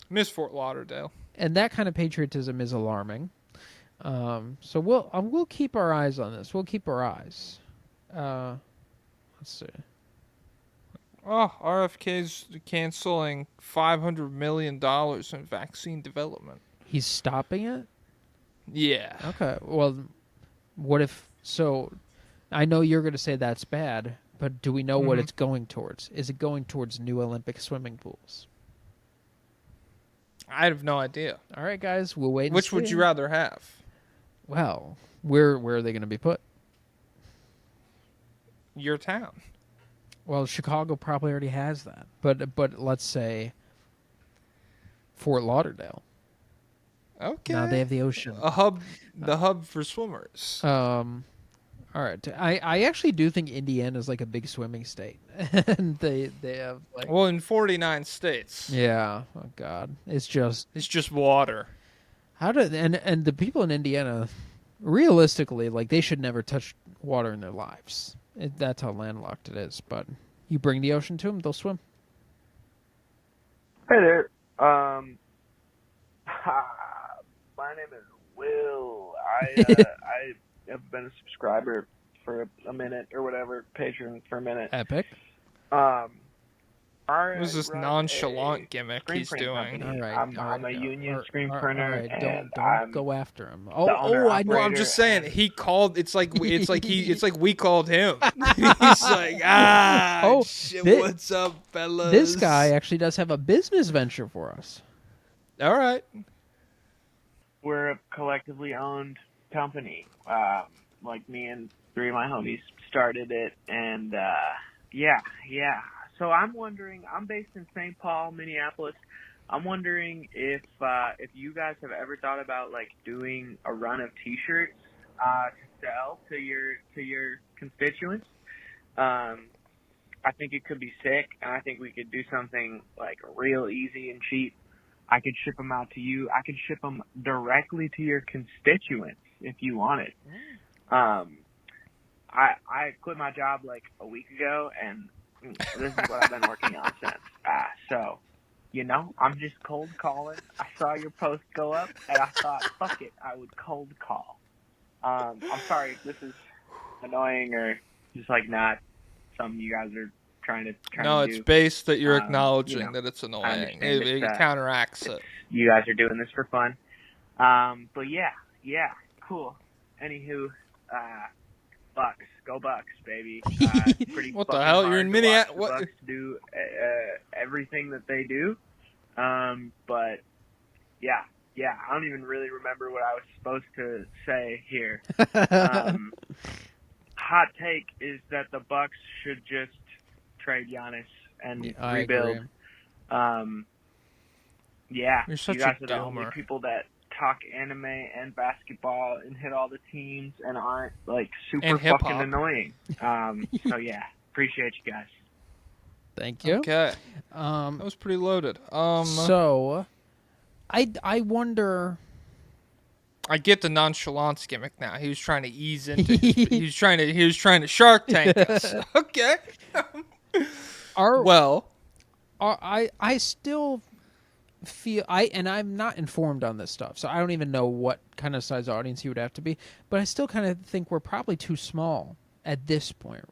Miss Fort Lauderdale, and that kind of patriotism is alarming. So we'll keep our eyes on this. We'll keep our eyes. Let's see. Oh, RFK's canceling $500 million in vaccine development. He's stopping it? Yeah. Okay. Well, what if... So, I know you're going to say that's bad, but do we know what it's going towards? Is it going towards new Olympic swimming pools? I have no idea. All right, guys. We'll wait and Which see. would you rather have? Well, where are they going to be put? Your town. Well, Chicago probably already has that. But let's say Fort Lauderdale. Okay. Now they have the ocean. The hub for swimmers. All right. I actually do think Indiana is like a big swimming state. And they have like... Well, in 49 states. Yeah. Oh God. It's just water. And the people in Indiana, realistically, like they should never touch water in their lives. That's how landlocked it is. But you bring the ocean to them, they'll swim. Hey there. My name is Will. I have been a subscriber for a minute or whatever, Patreon for a minute. Epic. I What is this nonchalant gimmick he's doing? All right, I'm a union screen printer, all right, and don't go after him. I know. I'm just saying he called. It's like we called him. He's like, shit. What's up, fellas? This guy actually does have a business venture for us. All right. We're a collectively owned company. Like me and three of my homies started it, and yeah. So I'm wondering. I'm based in St. Paul, Minneapolis. I'm wondering if you guys have ever thought about like doing a run of T-shirts to sell to your constituents. I think it could be sick, and I think we could do something like real easy and cheap. I could ship them out to you. I could ship them directly to your constituents if you wanted. I quit my job like a week ago, and this is what I've been working on since. So, I'm just cold calling. I saw your post go up, and I thought, fuck it, I would cold call. I'm sorry if this is annoying or just like not something you guys are trying to No, do. it's based that you're acknowledging that it's annoying. It counteracts it. You guys are doing this for fun. But yeah, cool. Anywho, Bucks, go Bucks, baby. Pretty what the hell? You're in Minneapolis. What? Bucks do everything that they do. But yeah, I don't even really remember what I was supposed to say here. Hot take is that the Bucks should just trade Giannis and rebuild. You're such you guys a are the only doomer. people that talk anime and basketball and hit all the teams and aren't like super fucking annoying. So yeah, appreciate you guys. Thank you. Okay. That was pretty loaded. So, I wonder. I get the nonchalance gimmick now. He was trying to ease into. he was trying to Shark Tank us. Okay. I still feel and I'm not informed on this stuff, so I don't even know what kind of size audience he would have to be. But I still kind of think we're probably too small at this point.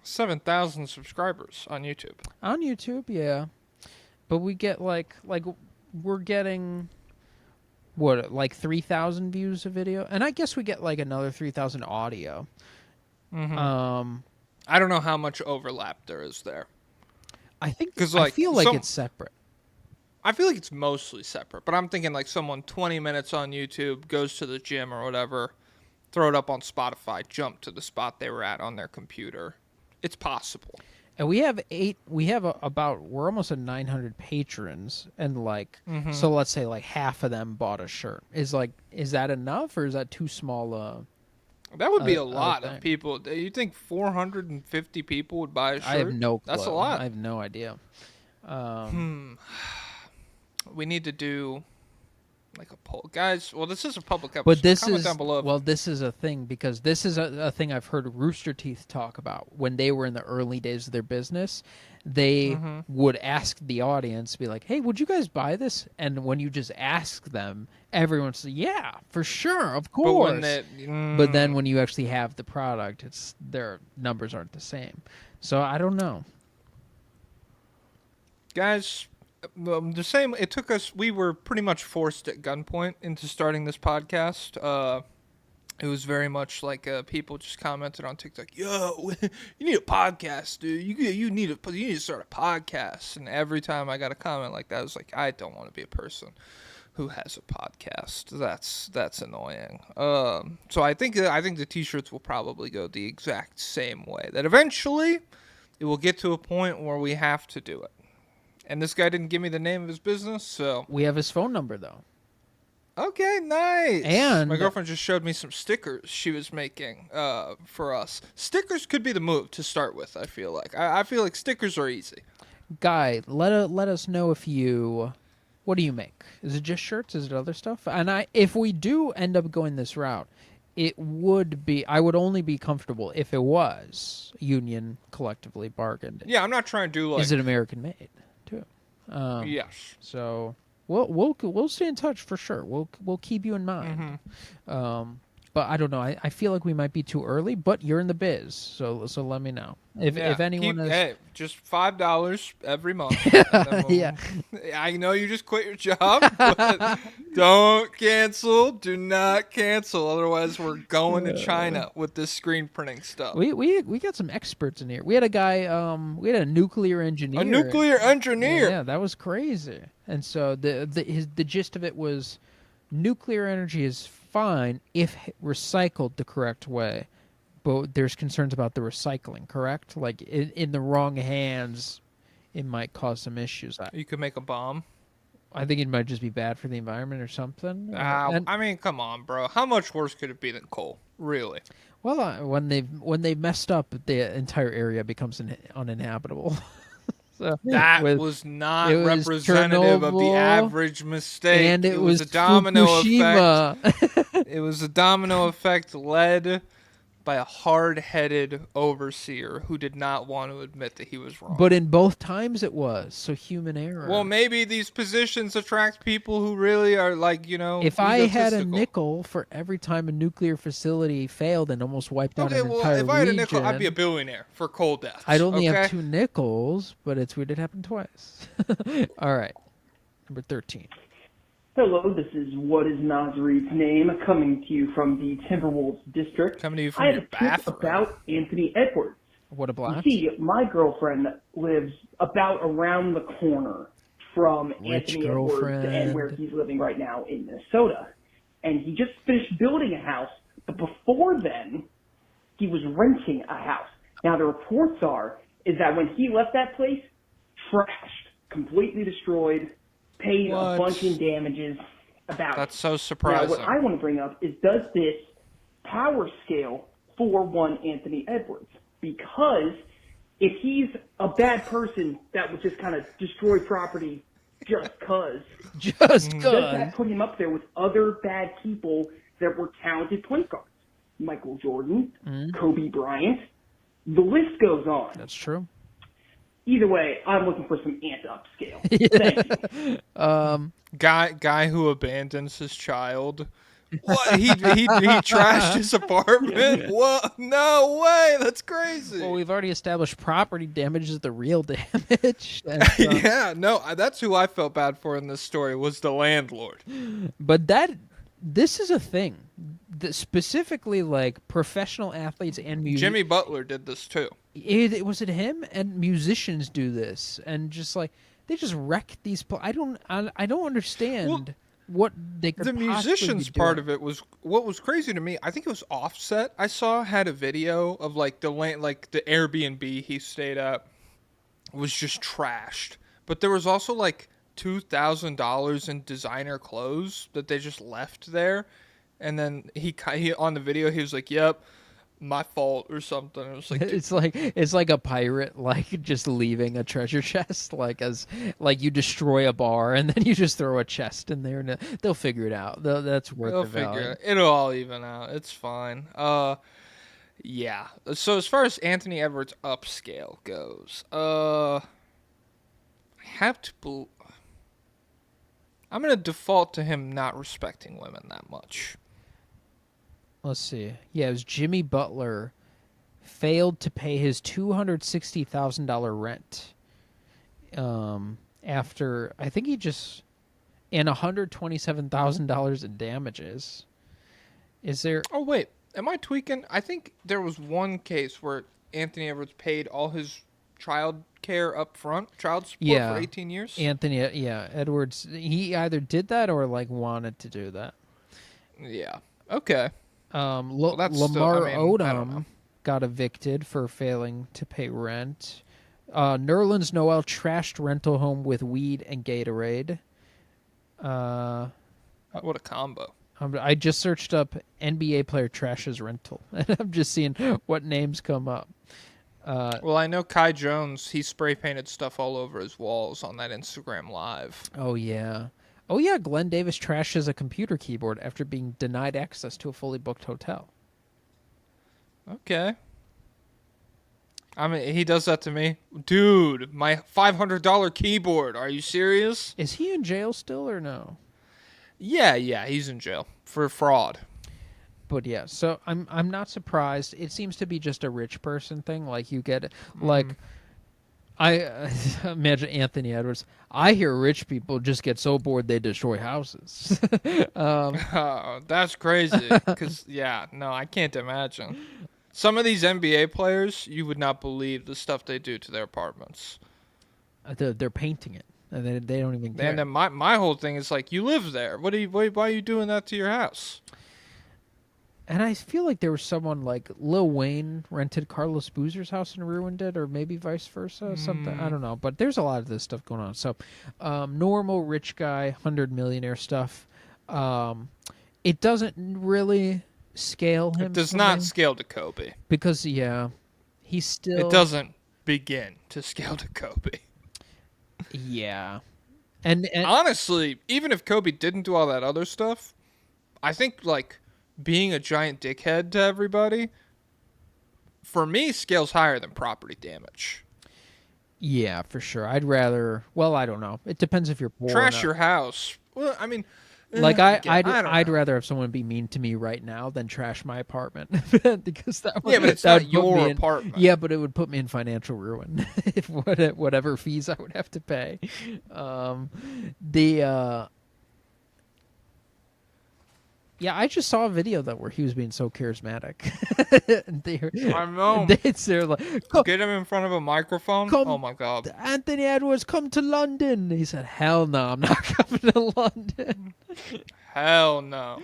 7,000 subscribers on YouTube. On YouTube, yeah, but we get like we're getting. What, like 3,000 views a video? And I guess we get like another 3,000 audio. Mm-hmm. I don't know how much overlap there is there. I think I feel like it's separate. I feel like it's mostly separate, but I'm thinking like someone 20 minutes on YouTube wears to the gym or whatever, throw it up on Spotify, jump to the spot they were at on their computer. It's possible. And we're almost at 900 patrons, and so let's say like half of them bought a shirt. Is that enough, or is that too small? That would be a lot of people. You think 450 people would buy a shirt? I have no clue. That's a lot. I have no idea. We need to do like a poll, guys. Well, this is a public episode. But this Comment down below. This is a thing, because this is a thing I've heard Rooster Teeth talk about. When they were in the early days of their business, they would ask the audience, be like, "Hey, would you guys buy this?" And when you just ask them, everyone says, "Yeah, for sure, of course." But then when you actually have the product, their numbers aren't the same. So I don't know, guys. The same. It took us. We were pretty much forced at gunpoint into starting this podcast. It was very much like people just commented on TikTok. Yo, you need a podcast, dude. You need to start a podcast. And every time I got a comment like that, I was like, I don't want to be a person who has a podcast. That's annoying. So I think the T-shirts will probably go the exact same way. That eventually it will get to a point where we have to do it. And this guy didn't give me the name of his business, so... We have his phone number, though. Okay, nice. And my girlfriend just showed me some stickers she was making for us. Stickers could be the move to start with, I feel like. I feel like stickers are easy. Guy, let us know if you... What do you make? Is it just shirts? Is it other stuff? And if we do end up going this route, it would be... I would only be comfortable if it was union collectively bargained. Yeah, I'm not trying to do like... Is it American made? Yes. So we'll stay in touch for sure. We'll keep you in mind. But I don't know. I feel like we might be too early, but you're in the biz, so let me know. If anyone is... just $5 every month. Yeah. I know you just quit your job, but don't cancel. Do not cancel. Otherwise, we're going to China with this screen printing stuff. We got some experts in here. We had a guy, we had a nuclear engineer. A nuclear engineer. Yeah, that was crazy. And so the gist of it was nuclear energy is fine if recycled the correct way, but there's concerns about the recycling, correct? Like in the wrong hands, it might cause some issues. You could make a bomb. I think it might just be bad for the environment or something. I mean, come on, bro. How much worse could it be than coal? Really? Well, when they've messed up, the entire area becomes uninhabitable. So that was not representative of the average mistake. And it was a domino Fukushima. effect. It was a domino effect led by a hard-headed overseer who did not want to admit that he was wrong. But in both times it was, so human error. Well, maybe these positions attract people who really are like, If I had a nickel for every time a nuclear facility failed and almost wiped out an entire region... if I had a nickel, I'd be a billionaire for coal deaths. I'd only have 2 nickels, but it's weird it happened twice. All right, number 13. Hello, this is What is Nasreed's Name, coming to you from the Timberwolves district. Coming to you from your bathroom. I have a tip about Anthony Edwards. What a blast. You see, my girlfriend lives about around the corner from Anthony Edwards and where he's living right now in Minnesota. And he just finished building a house, but before then, he was renting a house. Now, the reports is that when he left that place, trashed, completely destroyed, paid a bunch in damages about That's so surprising. Now, what I want to bring up is, does this power scale for one Anthony Edwards? Because if he's a bad person that would just kind of destroy property just cause, does that put him up there with other bad people that were talented point guards? Michael Jordan, Kobe Bryant, the list goes on. That's true. Either way, I'm looking for some ant upscale. Thank you. Guy who abandons his child. What? He trashed his apartment? What? No way! That's crazy. Well, we've already established property damage is the real damage. And, yeah, no, that's who I felt bad for in this story was the landlord. But this is a thing. Specifically, like professional athletes and musicians. Jimmy Butler did this too. Was it him? And musicians do this, and just like they just wreck these. I don't understand what they could. The musicians part of it was what was crazy to me. I think it was Offset. I saw had a video of like the Airbnb he stayed at was just trashed, but there was also like $2,000 in designer clothes that they just left there. And then he on the video he was like, "Yep, my fault" or something. It was like it's like a pirate like just leaving a treasure chest, like you destroy a bar and then you just throw a chest in there and they'll figure it out. That's worth the value. It'll all even out. It's fine. Yeah. So as far as Anthony Edwards upscale goes, I have to. I'm gonna default to him not respecting women that much. Let's see. Yeah, it was Jimmy Butler failed to pay his $260,000 rent. After I think and $127,000 in damages. Is there? Oh wait, am I tweaking? I think there was one case where Anthony Edwards paid all his child care up front, child support for 18 years. Edwards. He either did that or like wanted to do that. Yeah. Okay. Lamar Odom got evicted for failing to pay rent. Nerlens Noel trashed rental home with weed and Gatorade. What a combo. I just searched up NBA player trashes rental, and I'm just seeing what names come up. Well, I know Kai Jones, he spray painted stuff all over his walls on that Instagram Live. Oh, yeah. Glenn Davis trashes a computer keyboard after being denied access to a fully booked hotel. Okay. I mean, he does that to me. Dude, my $500 keyboard. Are you serious? Is he in jail still or no? Yeah, he's in jail for fraud. But yeah, so I'm not surprised. It seems to be just a rich person thing. Like you get like I imagine Anthony Edwards. I hear rich people just get so bored they destroy houses. Oh, that's crazy. Because no, I can't imagine. Some of these NBA players, you would not believe the stuff they do to their apartments. They're painting it, and they don't even care. And then my whole thing is like, you live there. Why are you doing that to your house? And I feel like there was someone like Lil Wayne rented Carlos Boozer's house and ruined it, or maybe vice versa, something. I don't know. But there's a lot of this stuff going on. So, normal rich guy, 100 millionaire stuff. It doesn't really scale him. It does not scale to Kobe. Because, he's still... It doesn't begin to scale to Kobe. Yeah. And honestly, even if Kobe didn't do all that other stuff, I think, like, being a giant dickhead to everybody, for me, scales higher than property damage. Yeah, for sure. I'd rather... Well, I don't know. It depends if you're poor Trash your house. Well, I mean... Like I'd rather have someone be mean to me right now than trash my apartment because that would, but it's not your apartment. Yeah, but it would put me in financial ruin if whatever fees I would have to pay. I just saw a video where he was being so charismatic. I know. They're like, get him in front of a microphone. Oh my God! Anthony Edwards, come to London. He said, "Hell no, I'm not coming to London." Hell no.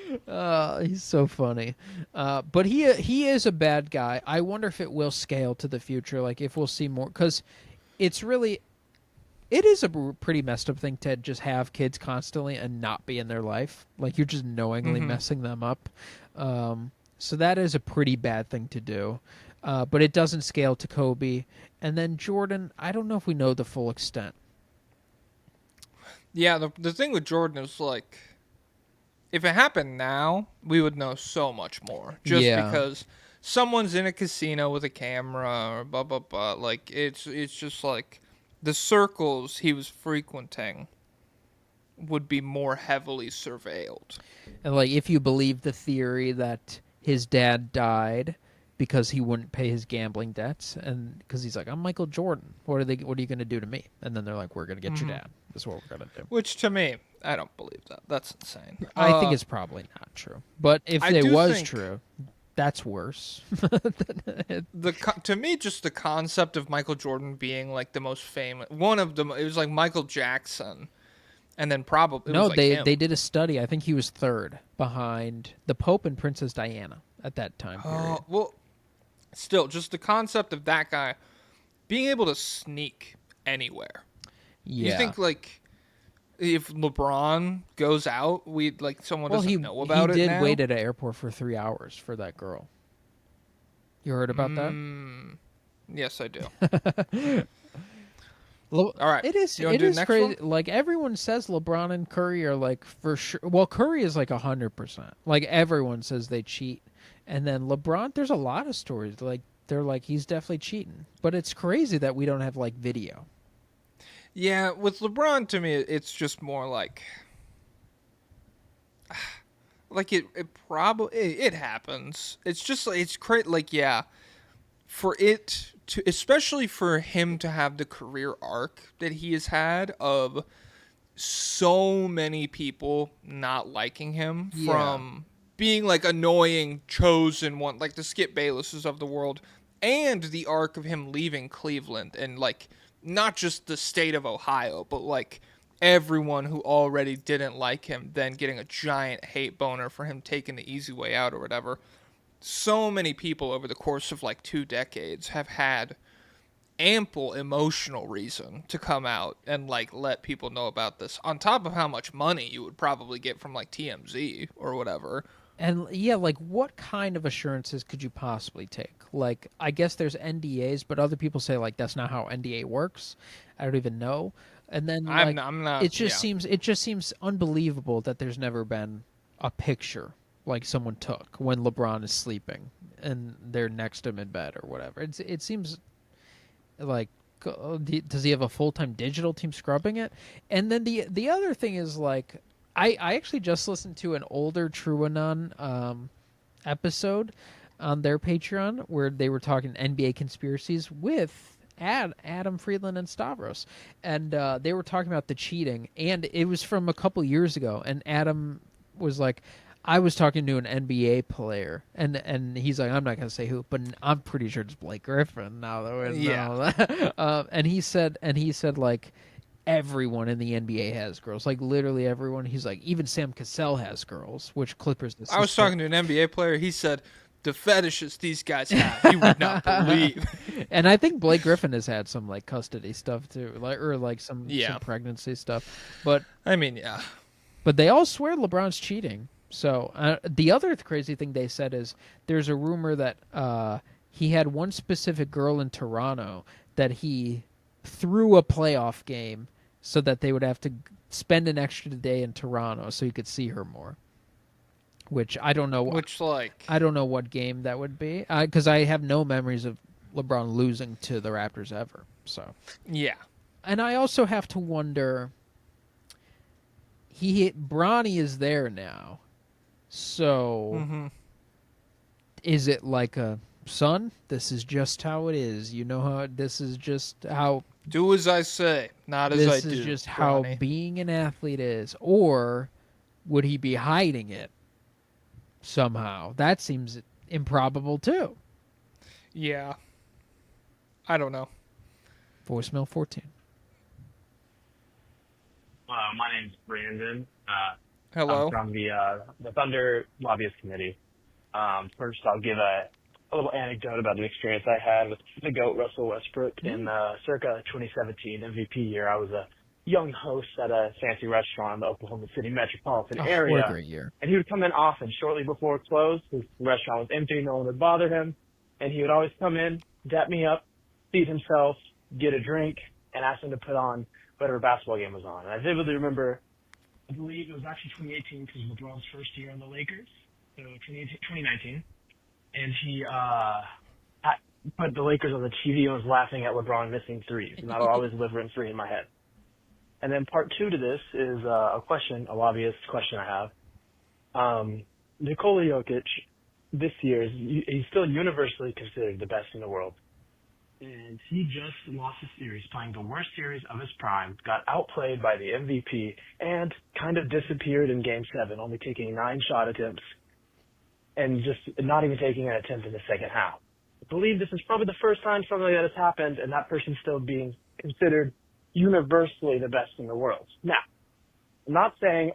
He's so funny. But he is a bad guy. I wonder if it will scale to the future. Like if we'll see more, because it is a pretty messed up thing to just have kids constantly and not be in their life. Like you're just knowingly messing them up. So that is a pretty bad thing to do. But it doesn't scale to Kobe. And then Jordan, I don't know if we know the full extent. Yeah, the thing with Jordan is like, if it happened now, we would know so much more. Just because someone's in a casino with a camera or blah, blah, blah. Like, it's just like... the circles he was frequenting would be more heavily surveilled. And like, if you believe the theory that his dad died because he wouldn't pay his gambling debts, and because he's like, I'm Michael Jordan. What are you going to do to me? And then they're like, we're going to get your dad. That's what we're going to do. Which to me, I don't believe that. That's insane. I think it's probably not true. But if it was true, that's worse. To me, just the concept of Michael Jordan being like the most famous, one of them, it was like Michael Jackson, and then probably they did a study. I think he was third behind the Pope and Princess Diana at that time period. Well, still, just the concept of that guy being able to sneak anywhere. Yeah, you think like if LeBron goes out, someone doesn't know about it. He did now? wait at an airport for 3 hours for that girl. You heard about that? Yes, I do. All right, it is crazy. One? Like everyone says, LeBron and Curry are like for sure. Well, Curry is like 100%. Like everyone says they cheat, and then LeBron. There's a lot of stories like they're like he's definitely cheating, but it's crazy that we don't have like video. Yeah, with LeBron, to me, it's just more like it probably it happens. It's just like it's crazy. Like for it to, especially for him to have the career arc that he has had of so many people not liking him from being like annoying chosen one, like the Skip Baylesses of the world, and the arc of him leaving Cleveland and like. Not just the state of Ohio, but like everyone who already didn't like him, then getting a giant hate boner for him taking the easy way out or whatever. So many people over the course of like 2 decades have had ample emotional reason to come out and like let people know about this. On top of how much money you would probably get from like TMZ or whatever. And like what kind of assurances could you possibly take? Like, I guess there's NDAs, but other people say like that's not how NDA works. I don't even know. And then like, I'm not. It just seems unbelievable that there's never been a picture like someone took when LeBron is sleeping and they're next to him in bed or whatever. It seems like. Does he have a full-time digital team scrubbing it? And then the other thing is like. I actually just listened to an older TrueAnon episode on their Patreon where they were talking NBA conspiracies with Adam Friedland and Stavros, and they were talking about the cheating, and it was from a couple years ago, and Adam was like, I was talking to an NBA player, and he's like, I'm not going to say who, but I'm pretty sure it's Blake Griffin now that we know that. And he said, like, everyone in the NBA has girls, like literally everyone. He's like, even Sam Cassell has girls, which Clippers. I was talking to an NBA player. He said, the fetishes these guys have, you would not believe. And I think Blake Griffin has had some like custody stuff too, like some pregnancy stuff. But I mean, yeah. But they all swear LeBron's cheating. So the other crazy thing they said is there's a rumor that he had one specific girl in Toronto that he threw a playoff game so that they would have to spend an extra day in Toronto so he could see her more. Which I don't know. I don't know what game that would be, because I have no memories of LeBron losing to the Raptors ever. So yeah, and I also have to wonder. Bronny is there now, so is it like a son? This is just how it is. You know how this is just how. Do as I say, not as I do. This is just Bronny. how being an athlete is, or would he be hiding it? Somehow. That seems improbable, too. Yeah. I don't know. Voicemail 14. My name's Brandon. Hello. I'm from the Thunder Lobbyist Committee. First, I'll give a little anecdote about an experience I had with the GOAT, Russell Westbrook, in circa 2017 MVP year. I was a young host at a fancy restaurant in the Oklahoma City metropolitan area. What a great year. And he would come in often. Shortly before it closed, his restaurant was empty, no one would bother him. And he would always come in, dap me up, feed himself, get a drink, and ask him to put on whatever basketball game was on. And I vividly remember, I believe it was actually 2018 because LeBron's first year on the Lakers, so 2019. And he put the Lakers on the TV and was laughing at LeBron missing threes. And that'll always live rent-free in my head. And then part two to this is a lobbyist question I have. Nikola Jokic, this year, he's still universally considered the best in the world. And he just lost a series, playing the worst series of his prime, got outplayed by the MVP, and kind of disappeared in Game 7, only taking 9 shot attempts and just not even taking an attempt in the second half. I believe this is probably the first time something like that has happened, and that person's still being considered universally the best in the world. Now, I'm not saying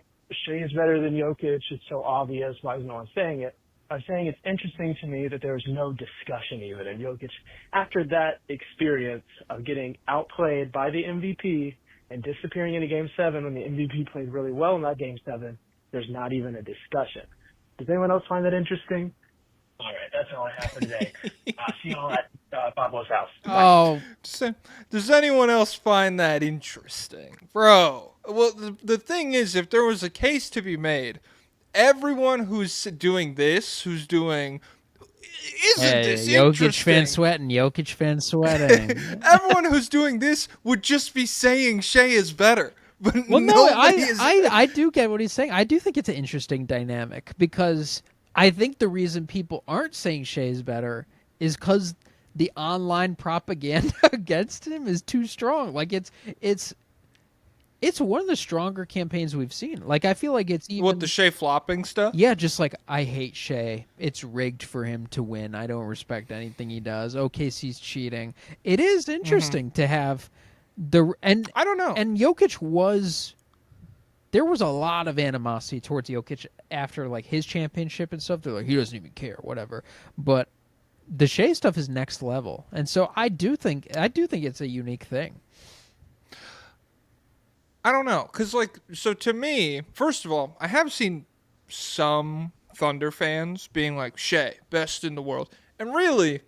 Shea is better than Jokic. It's so obvious. Why is no one saying it? I'm saying it's interesting to me that there was no discussion even. And Jokic, after that experience of getting outplayed by the MVP and disappearing into Game 7 when the MVP played really well in that Game 7, there's not even a discussion. Does anyone else find that interesting? All right, that's all I have for today. See you all at Pablo's house. Bye. Oh, does anyone else find that interesting? Bro, well, the thing is, if there was a case to be made, everyone who's doing this, isn't this Jokic fan sweating. Everyone who's doing this would just be saying Shea is better. But well, no, I do get what he's saying. I do think it's an interesting dynamic because I think the reason people aren't saying Shea's better is because the online propaganda against him is too strong. Like it's one of the stronger campaigns we've seen. Like I feel like it's even what the Shea flopping stuff. Yeah, just like I hate Shea. It's rigged for him to win. I don't respect anything he does. OKC's cheating. It is interesting to have I don't know. And Jokic there was a lot of animosity towards Jokic after like his championship and stuff. They're like, he doesn't even care, whatever. But the Shea stuff is next level, and so I do think it's a unique thing. I don't know, because so to me, first of all, I have seen some Thunder fans being like, Shea, best in the world, and really,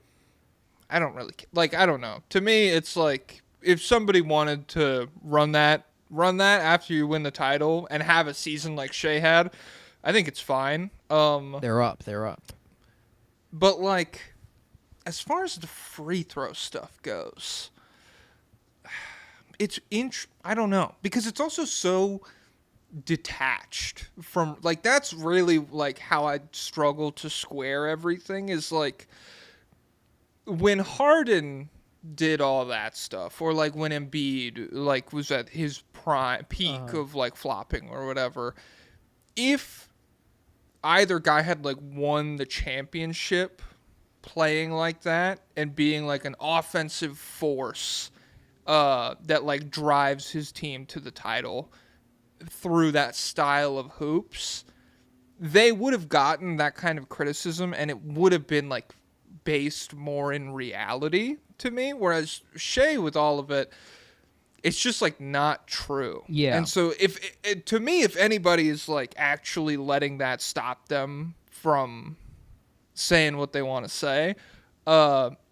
I don't really I don't know. To me, it's like if somebody wanted to run that after you win the title and have a season like Shea had, I think it's fine. They're up. But as far as the free throw stuff goes, it's I don't know, because it's also so detached from, like, that's really like how I struggle to square everything, is like when Harden did all that stuff, or like when Embiid like was at his prime peak of like flopping or whatever, if either guy had like won the championship playing like that and being like an offensive force that like drives his team to the title through that style of hoops, they would have gotten that kind of criticism, and it would have been like based more in reality to me. Whereas Shea, with all of it, it's just like not true. Yeah. And so to me, if anybody is like actually letting that stop them from saying what they want to say,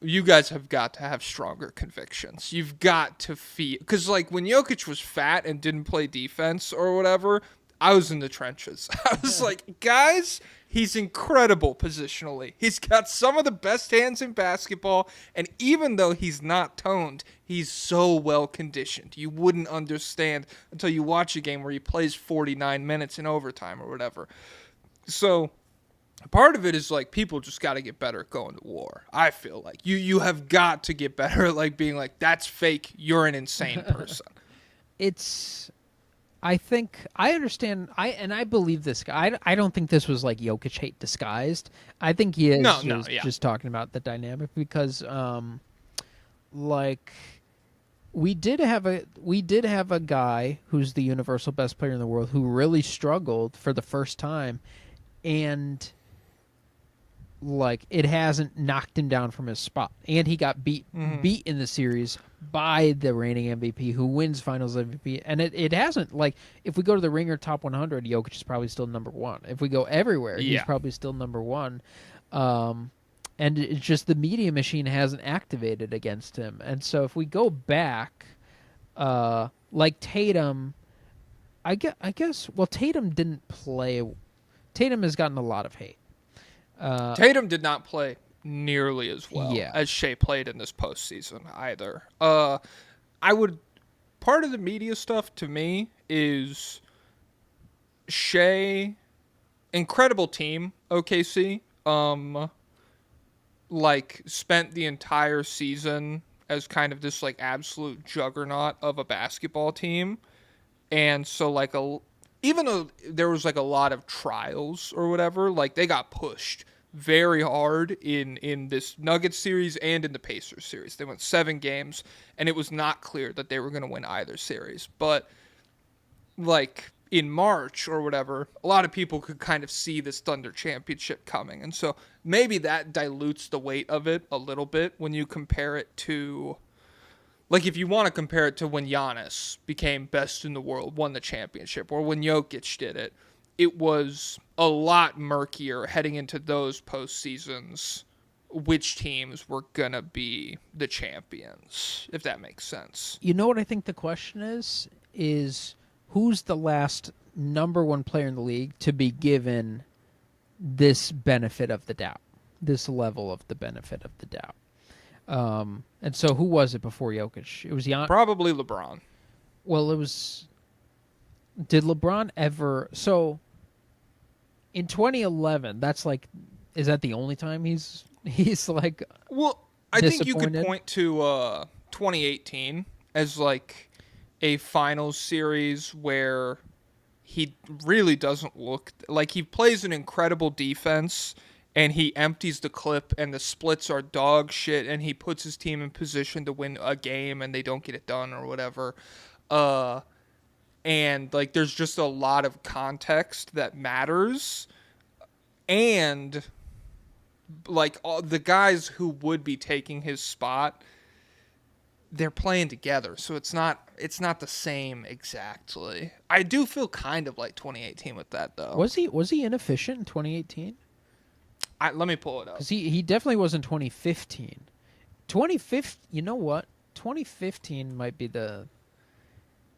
you guys have got to have stronger convictions. You've got to feel, because like when Jokic was fat and didn't play defense or whatever, I was in the trenches. I was like, guys, he's incredible positionally. He's got some of the best hands in basketball, and even though he's not toned, he's so well conditioned. You wouldn't understand until you watch a game where he plays 49 minutes in overtime or whatever. So part of it is like people just got to get better at going to war. I feel like you have got to get better at like being like, that's fake, you're an insane person. I think I understand. I believe this guy. I don't think this was like Jokic hate disguised. I think he is just talking about the dynamic, because like we did have a guy who's the universal best player in the world who really struggled for the first time, and like it hasn't knocked him down from his spot, and he got beat in the series by the reigning MVP who wins Finals MVP, and it hasn't, like, if we go to the Ringer Top 100, Jokic is probably still number one. If we go everywhere, he's probably still number one, and it's just the media machine hasn't activated against him. And so if we go back, like Tatum, I guess well, Tatum didn't play. Tatum has gotten a lot of hate. Tatum did not play nearly as well as Shea played in this postseason either. Part of the media stuff to me is Shea, incredible team, OKC, like spent the entire season as kind of this like absolute juggernaut of a basketball team. And so like even though there was like a lot of trials or whatever, like they got pushed very hard in this Nuggets series and in the Pacers series. They went 7 games, and it was not clear that they were going to win either series. But like in March or whatever, a lot of people could kind of see this Thunder championship coming. And so maybe that dilutes the weight of it a little bit when you compare it to, like, if you want to compare it to when Giannis became best in the world, won the championship, or when Jokic did it, it was a lot murkier heading into those postseasons which teams were going to be the champions, if that makes sense. You know what I think the question is who's the last number one player in the league to be given this benefit of the doubt, this level of the benefit of the doubt? And so who was it before Jokic? It was probably LeBron. Well, it was... Did LeBron ever... So, in 2011, that's like... Is that the only time he's like... Well, I think you could point to 2018 as like a finals series where he really doesn't look... Like, he plays an incredible defense, and he empties the clip, and the splits are dog shit, and he puts his team in position to win a game, and they don't get it done or whatever. And like there's just a lot of context that matters, and like all the guys who would be taking his spot, they're playing together, so it's not the same exactly. I do feel kind of like 2018 with that though. Was he inefficient in 2018? Let me pull it up. Because he definitely was in 2015. 2015, you know what? 2015 might be the...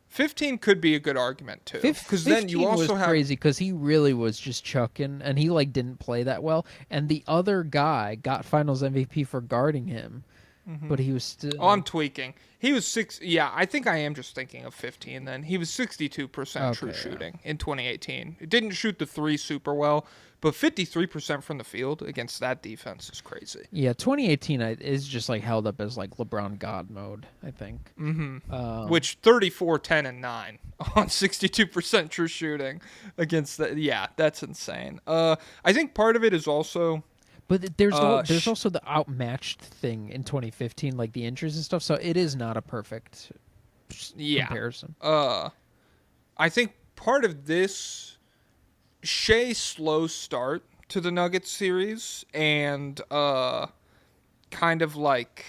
15 could be a good argument too, because then you also have crazy because he really was just chucking, and he like didn't play that well, and the other guy got Finals MVP for guarding him. but he was still. Oh, I'm tweaking. He was 6. Yeah, I think I am just thinking of 15 then. He was 62% true shooting in 2018. It didn't shoot the 3 super well, but 53% from the field against that defense is crazy. Yeah, 2018 is just like held up as like LeBron God mode, I think. Which 34, 10, and 9 on 62% true shooting against that. Yeah, that's insane. I think part of it is also. But there's also the outmatched thing in 2015, like the injuries and stuff. So it is not a perfect comparison. I think part of this Shea's slow start to the Nuggets series and kind of like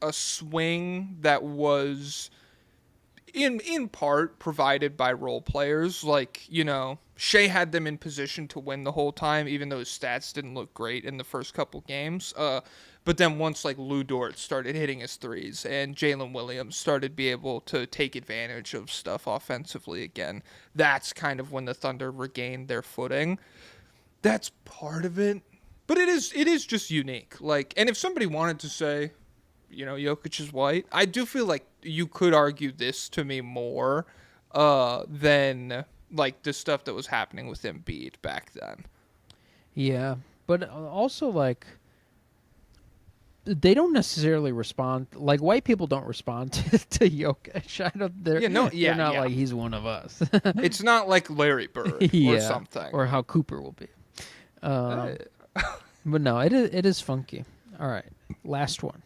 a swing that was in part provided by role players. Like, you know, Shea had them in position to win the whole time, even though his stats didn't look great in the first couple games. But then once like Lou Dort started hitting his threes and Jalen Williams started be able to take advantage of stuff offensively again, that's kind of when the Thunder regained their footing. That's part of it. But it is just unique. Like, and if somebody wanted to say, you know, Jokic is white, I do feel like you could argue this to me more than like the stuff that was happening with Embiid back then. Yeah, but also like they don't necessarily respond. Like white people don't respond to Jokic. They're not like he's one of us. It's not like Larry Bird or something, or how Cooper will be. But no, it is funky. All right, last one.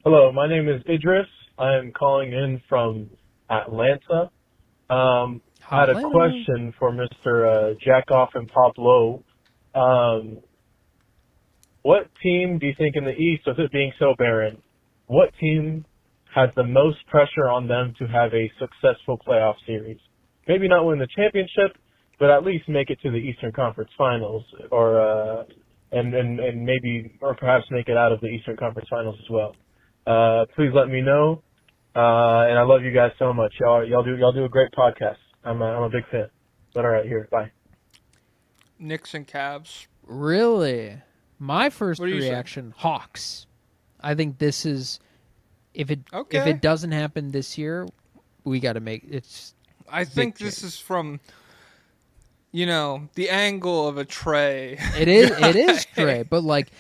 Hello, my name is Idris. I am calling in from Atlanta. I had a question for Mr. Jackoff and Pop Lowe. What team do you think in the East, with it being so barren, what team has the most pressure on them to have a successful playoff series? Maybe not win the championship, but at least make it to the Eastern Conference Finals, or and maybe or perhaps make it out of the Eastern Conference Finals as well. Please let me know. And I love you guys so much. Y'all do a great podcast. I'm a big fan. But all right, here, bye. Knicks and Cavs. Really? My first reaction, Hawks. I think this is if it doesn't happen this year, we got to make it's. I think this is from, you know, the angle of a Trey. It is Trey, but like.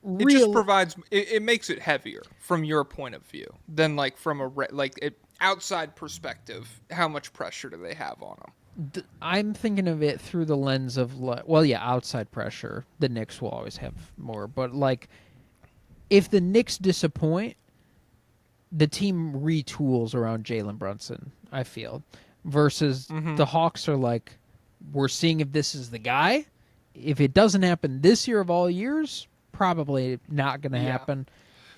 It just provides. It makes it heavier from your point of view than like from a outside perspective. How much pressure do they have on them? I'm thinking of it through the lens of outside pressure. The Knicks will always have more, but like, if the Knicks disappoint, the team retools around Jalen Brunson. I feel versus the Hawks are like, we're seeing if this is the guy. If it doesn't happen this year of all years. Probably not going to happen.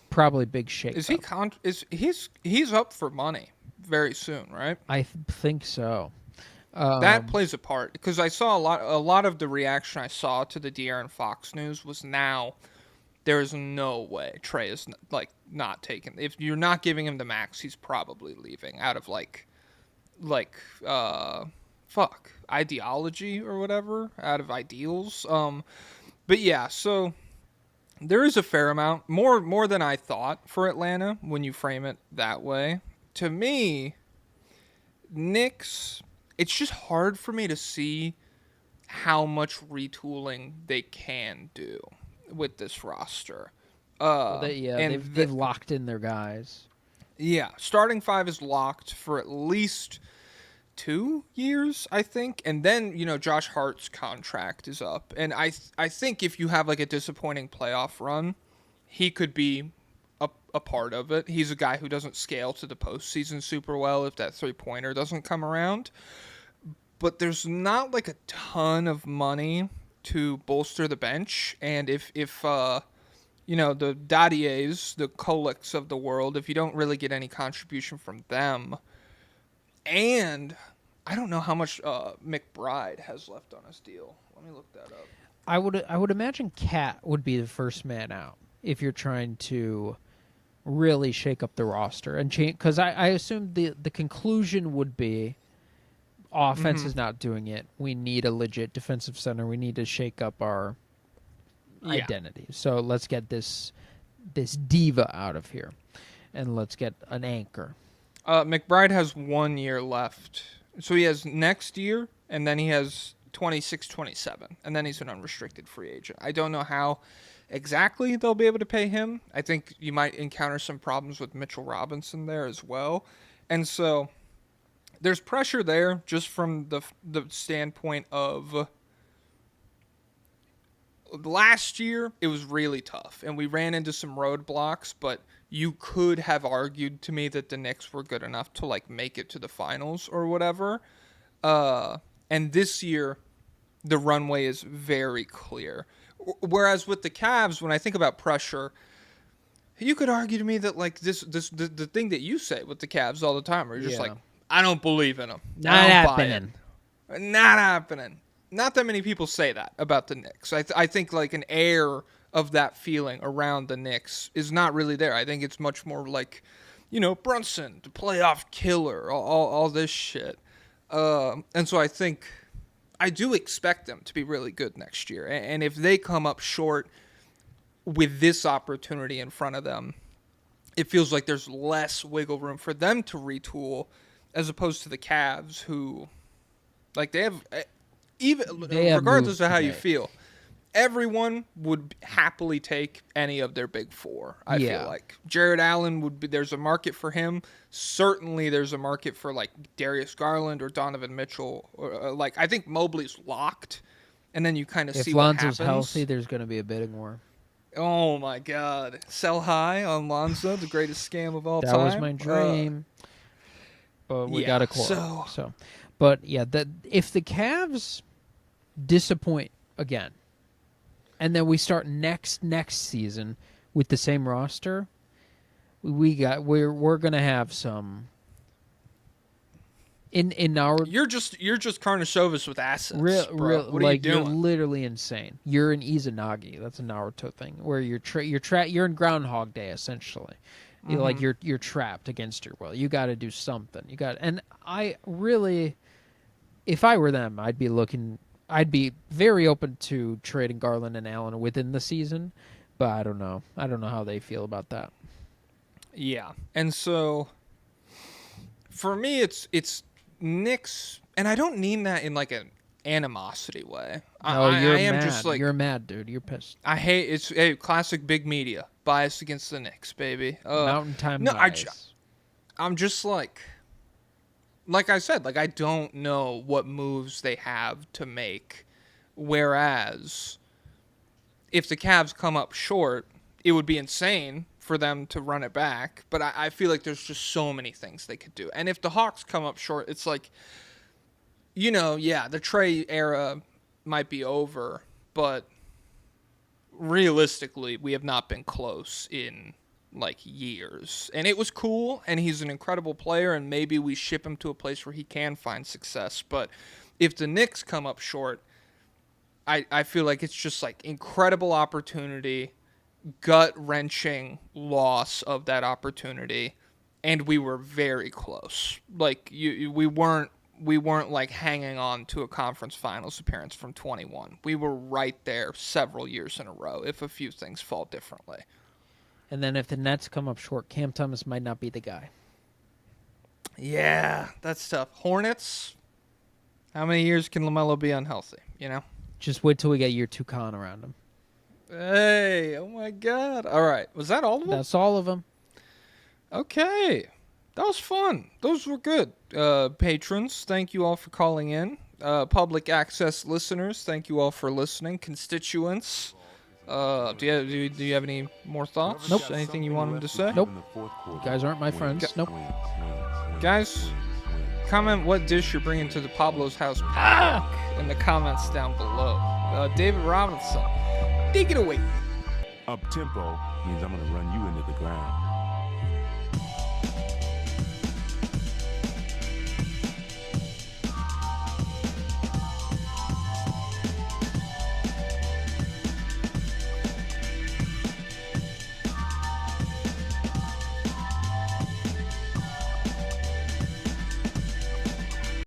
Probably big shake. Is he he's up for money very soon, right? I think so. That plays a part because I saw a lot of the reaction I saw to the De'Aaron Fox news was now there is no way Trey is not taking. If you're not giving him the max, he's probably leaving out of ideology or whatever, out of ideals. But yeah, so. There is a fair amount, more than I thought for Atlanta when you frame it that way. To me, Knicks, it's just hard for me to see how much retooling they can do with this roster. They've locked in their guys. Yeah, starting 5 is locked for at least 2 years, I think, and then Josh Hart's contract is up, and I think if you have like a disappointing playoff run, he could be a part of it. He's a guy who doesn't scale to the postseason super well if that 3-pointer doesn't come around, but there's not like a ton of money to bolster the bench, and if the Dadiers, the Koleks of the world, if you don't really get any contribution from them. And I don't know how much McBride has left on his deal. Let me look that up. I would imagine Cat would be the first man out if you're trying to really shake up the roster and change. Because I assume the conclusion would be offense is not doing it. We need a legit defensive center. We need to shake up our identity. So let's get this diva out of here, and let's get an anchor. McBride has 1 year left. So he has next year, and then he has 26-27, and then he's an unrestricted free agent. I don't know how exactly they'll be able to pay him. I think you might encounter some problems with Mitchell Robinson there as well. And so there's pressure there just from the standpoint of last year it was really tough, and we ran into some roadblocks, but you could have argued to me that the Knicks were good enough to like make it to the finals or whatever. And this year, the runway is very clear. Whereas with the Cavs, when I think about pressure, you could argue to me that like the thing that you say with the Cavs all the time, where you're just like, I don't believe in them. Not happening. Not happening. Not that many people say that about the Knicks. I think like an air of that feeling around the Knicks is not really there. I think it's much more like, Brunson, the playoff killer, all this shit. And so I do expect them to be really good next year. And if they come up short with this opportunity in front of them, it feels like there's less wiggle room for them to retool as opposed to the Cavs, who, like, they have regardless of how you feel, everyone would happily take any of their big four. I feel like Jared Allen would be. There's a market for him. Certainly, there's a market for like Darius Garland or Donovan Mitchell. Or like I think Mobley's locked, and then you kind of see what happens. If Lonzo's healthy, there's going to be a bidding war. Oh my God! Sell high on Lonzo, the greatest scam of all time. That was my dream. But we got a core. But yeah, if the Cavs disappoint again, and then we start next season with the same roster, we're gonna have some in our. You're just Karnisovas with assets, bro. What are you doing? You're literally insane. You're an Izanagi. That's a Naruto thing where you're in Groundhog Day essentially. Mm-hmm. Like you're trapped against your will. You got to do something. And I really, if I were them, I'd be very open to trading Garland and Allen within the season, but I don't know. I don't know how they feel about that. Yeah, and so for me, it's Knicks, and I don't mean that in like an animosity way. No, I am mad. Just like you're mad, dude. You're pissed. I hate it's classic big media bias against the Knicks, baby. Mountain time. No, bias. I'm just like I said, like I don't know what moves they have to make. Whereas, if the Cavs come up short, it would be insane for them to run it back. But I feel like there's just so many things they could do. And if the Hawks come up short, it's like, the Trae era might be over, but realistically, we have not been close in like years. And it was cool, and he's an incredible player, and maybe we ship him to a place where he can find success. But if the Knicks come up short, I feel like it's just like incredible opportunity, gut-wrenching loss of that opportunity, and we were very close. Like we weren't like hanging on to a conference finals appearance from 21. We were right there several years in a row if a few things fall differently. And then if the Nets come up short, Cam Thomas might not be the guy. Yeah, that's tough. Hornets, how many years can LaMelo be unhealthy, Just wait till we get year 2 Khan around him. Hey, oh my God. All right. Was that all of them? That's all of them. Okay. That was fun. Those were good. Patrons, thank you all for calling in. Public access listeners, thank you all for listening. Constituents, do you have any more thoughts? Nope. Anything you wanted to say? Nope. You guys aren't my friends. Nope. Guys, comment what dish you're bringing to the Pablo's house in the comments down below. David Robinson, take it away. Up tempo means I'm gonna run you into the ground.